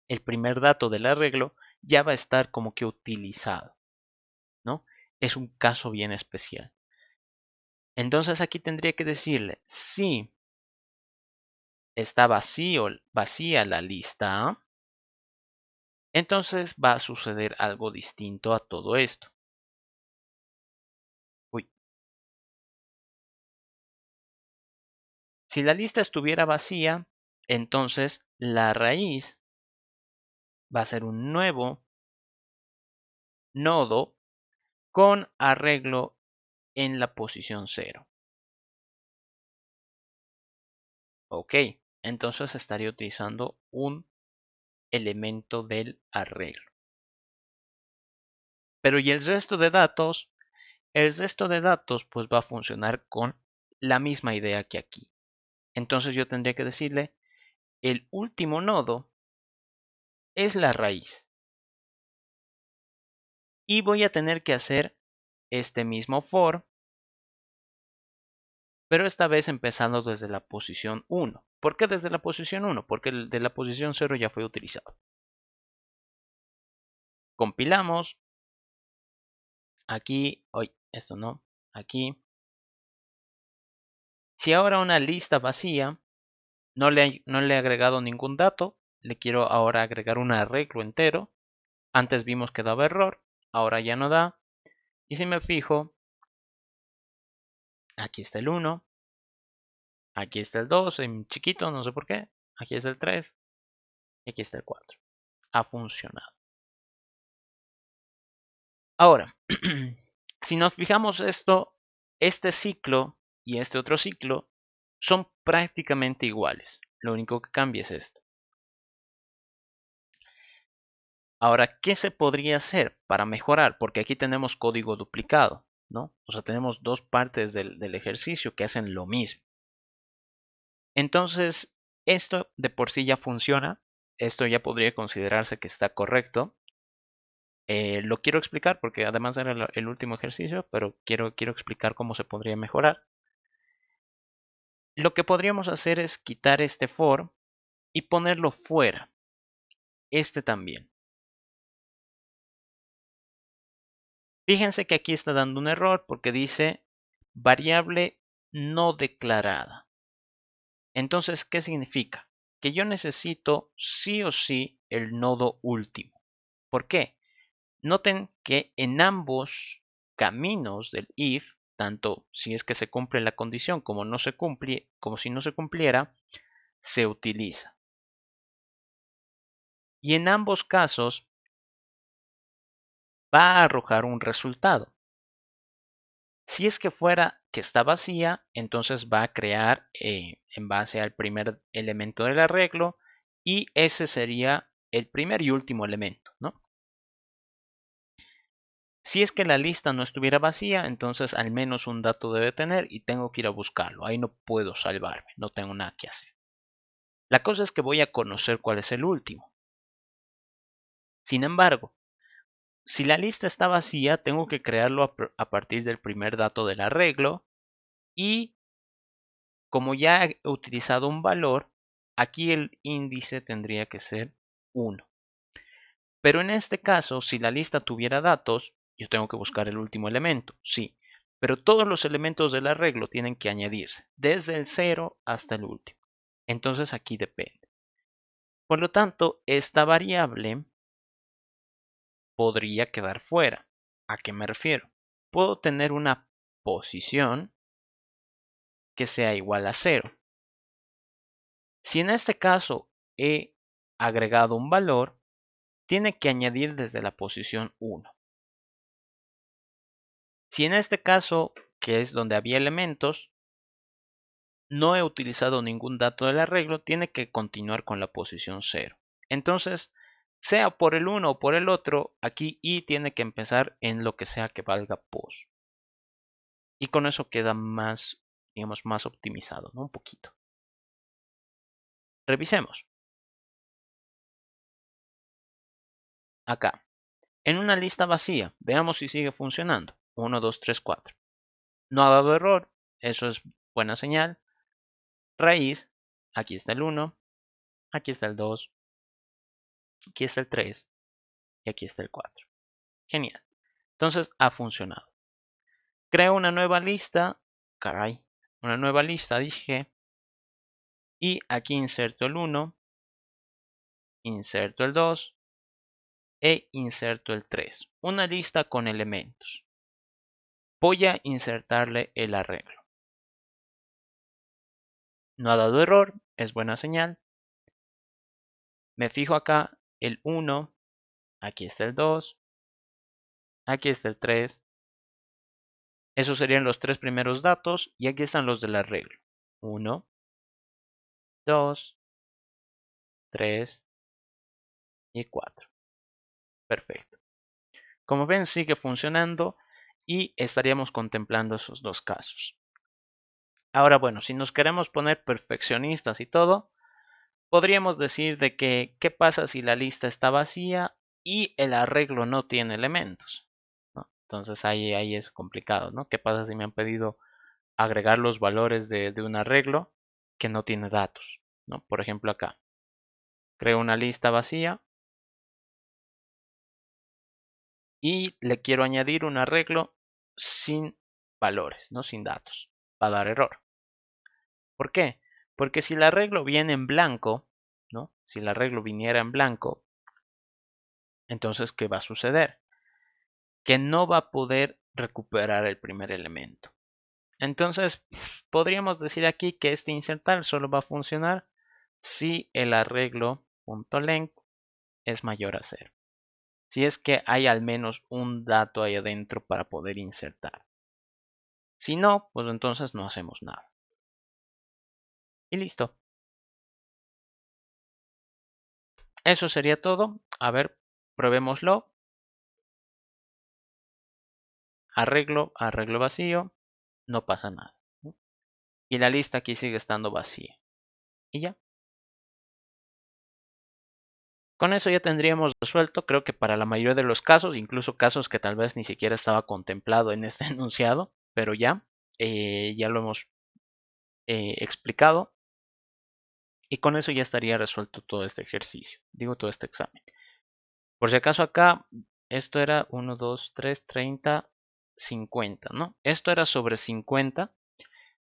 el primer dato del arreglo, ya va a estar como que utilizado, ¿no? Es un caso bien especial. Entonces aquí tendría que decirle, si está vacía la lista, entonces va a suceder algo distinto a todo esto. Uy. Si la lista estuviera vacía, entonces la raíz va a ser un nuevo nodo con arreglo en la posición 0. Ok, entonces estaría utilizando un elemento del arreglo. Pero ¿y el resto de datos? El resto de datos pues va a funcionar con la misma idea que aquí. Entonces yo tendría que decirle, el último nodo es la raíz. Y voy a tener que hacer este mismo for, pero esta vez empezando desde la posición 1. ¿Por qué desde la posición 1? Porque el de la posición 0 ya fue utilizado. Compilamos. Aquí, hoy esto no, aquí. Si ahora una lista vacía, no le he agregado ningún dato, le quiero ahora agregar un arreglo entero. Antes vimos que daba error, ahora ya no da. Y si me fijo, aquí está el 1, aquí está el 2 en chiquito, no sé por qué. Aquí está el 3 y aquí está el 4. Ha funcionado. Ahora, si nos fijamos esto, este ciclo y este otro ciclo son prácticamente iguales. Lo único que cambia es esto. Ahora, ¿qué se podría hacer para mejorar? Porque aquí tenemos código duplicado, ¿no? O sea, tenemos dos partes del ejercicio que hacen lo mismo. Entonces, esto de por sí ya funciona. Esto ya podría considerarse que está correcto. Lo quiero explicar porque además era el último ejercicio, pero quiero explicar cómo se podría mejorar. Lo que podríamos hacer es quitar este for y ponerlo fuera. Este también. Fíjense que aquí está dando un error porque dice variable no declarada. Entonces, ¿qué significa? Que yo necesito sí o sí el nodo último. ¿Por qué? Noten que en ambos caminos del if, tanto si es que se cumple la condición como no se cumple, como si no se cumpliera, se utiliza. Y en ambos casos va a arrojar un resultado. Si es que fuera que está vacía, entonces va a crear en base al primer elemento del arreglo y ese sería el primer y último elemento, ¿no? Si es que la lista no estuviera vacía, entonces al menos un dato debe tener y tengo que ir a buscarlo. Ahí no puedo salvarme, no tengo nada que hacer. La cosa es que voy a conocer cuál es el último. Sin embargo, si la lista está vacía, tengo que crearlo a partir del primer dato del arreglo y como ya he utilizado un valor, aquí el índice tendría que ser 1. Pero en este caso, si la lista tuviera datos, yo tengo que buscar el último elemento, sí. Pero todos los elementos del arreglo tienen que añadirse, desde el 0 hasta el último. Entonces aquí depende. Por lo tanto, esta variable podría quedar fuera. ¿A qué me refiero? Puedo tener una posición que sea igual a 0. Si en este caso he agregado un valor, tiene que añadir desde la posición 1. Si en este caso, que es donde había elementos, no he utilizado ningún dato del arreglo, tiene que continuar con la posición 0. Entonces, sea por el uno o por el otro, aquí i tiene que empezar en lo que sea que valga pos. Y con eso queda más, digamos, más optimizado, ¿no? Un poquito. Revisemos. Acá, en una lista vacía, veamos si sigue funcionando. 1, 2, 3, 4. No ha dado error, eso es buena señal. Raíz, aquí está el 1, aquí está el 2, aquí está el 3 y aquí está el 4. Genial. Entonces ha funcionado. Creo una nueva lista, caray, una nueva lista dije, y aquí inserto el 1, inserto el 2 e inserto el 3. Una lista con elementos. Voy a insertarle el arreglo. No ha dado error, es buena señal. Me fijo acá el 1, aquí está el 2, aquí está el 3. Esos serían los tres primeros datos y aquí están los del arreglo. 1, 2, 3 y 4. Perfecto. Como ven, sigue funcionando y estaríamos contemplando esos dos casos. Ahora, bueno, si nos queremos poner perfeccionistas y todo, podríamos decir de que, ¿qué pasa si la lista está vacía y el arreglo no tiene elementos? ¿No? Entonces ahí es complicado, ¿no? ¿Qué pasa si me han pedido agregar los valores de un arreglo que no tiene datos? ¿No? Por ejemplo, acá, creo una lista vacía y le quiero añadir un arreglo sin valores, no sin datos. Va a dar error. ¿Por qué? Porque si el arreglo viene en blanco, ¿no? Si el arreglo viniera en blanco, entonces, ¿qué va a suceder? Que no va a poder recuperar el primer elemento. Entonces, podríamos decir aquí que este insertar solo va a funcionar si el arreglo.length es mayor a 0. Si es que hay al menos un dato ahí adentro para poder insertar. Si no, pues entonces no hacemos nada. Y listo. Eso sería todo. A ver, probémoslo. Arreglo vacío, no pasa nada, ¿no? Y la lista aquí sigue estando vacía. Y ya. Con eso ya tendríamos resuelto, creo que para la mayoría de los casos, incluso casos que tal vez ni siquiera estaba contemplado en este enunciado, pero ya lo hemos explicado, y con eso ya estaría resuelto todo este ejercicio, digo todo este examen. Por si acaso acá, esto era 1, 2, 3, 30, 50, ¿no? Esto era sobre 50.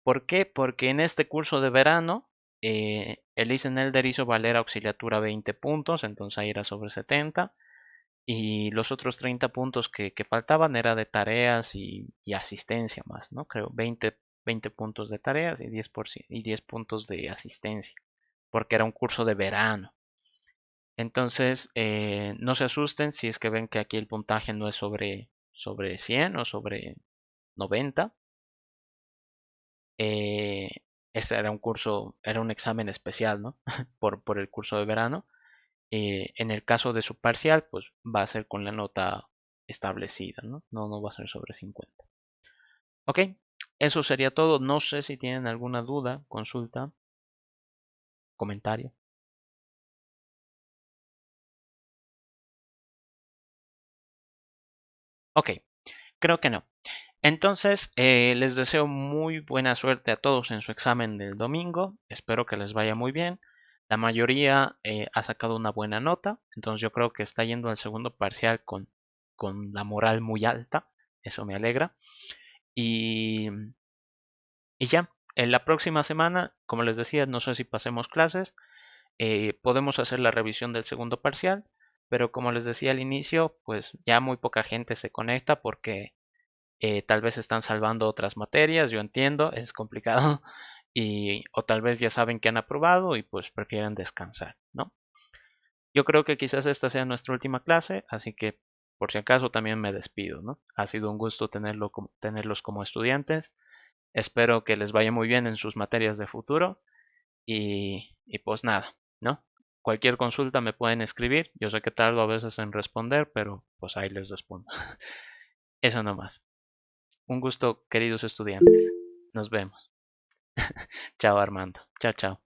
¿Por qué? Porque en este curso de verano, el Elder hizo valer auxiliatura 20 puntos, entonces ahí era sobre 70. Y los otros 30 puntos que faltaban era de tareas y asistencia más, ¿no? Creo 20 puntos de tareas y 10 puntos de asistencia, porque era un curso de verano. Entonces, no se asusten si es que ven que aquí el puntaje no es sobre 100 o sobre 90. Eh, este era un curso, era un examen especial, ¿no? por el curso de verano. En el caso de su parcial, pues va a ser con la nota establecida, ¿no? No va a ser sobre 50. Ok, eso sería todo. No sé si tienen alguna duda, consulta, comentario. Ok, creo que no. Entonces, les deseo muy buena suerte a todos en su examen del domingo. Espero que les vaya muy bien. La mayoría ha sacado una buena nota, entonces yo creo que está yendo al segundo parcial con la moral muy alta. Eso me alegra. Y, y ya, en la próxima semana, como les decía, no sé si pasemos clases. Podemos hacer la revisión del segundo parcial, pero como les decía al inicio, pues ya muy poca gente se conecta porque tal vez están salvando otras materias, yo entiendo, es complicado, o tal vez ya saben que han aprobado y pues prefieren descansar, ¿no? Yo creo que quizás esta sea nuestra última clase, así que por si acaso también me despido, ¿no? Ha sido un gusto tenerlos como estudiantes. Espero que les vaya muy bien en sus materias de futuro y pues nada, ¿no? Cualquier consulta me pueden escribir. Yo sé que tardo a veces en responder, pero pues ahí les respondo. Eso nomás. Un gusto, queridos estudiantes. Nos vemos. Chao, Armando. Chao, chao.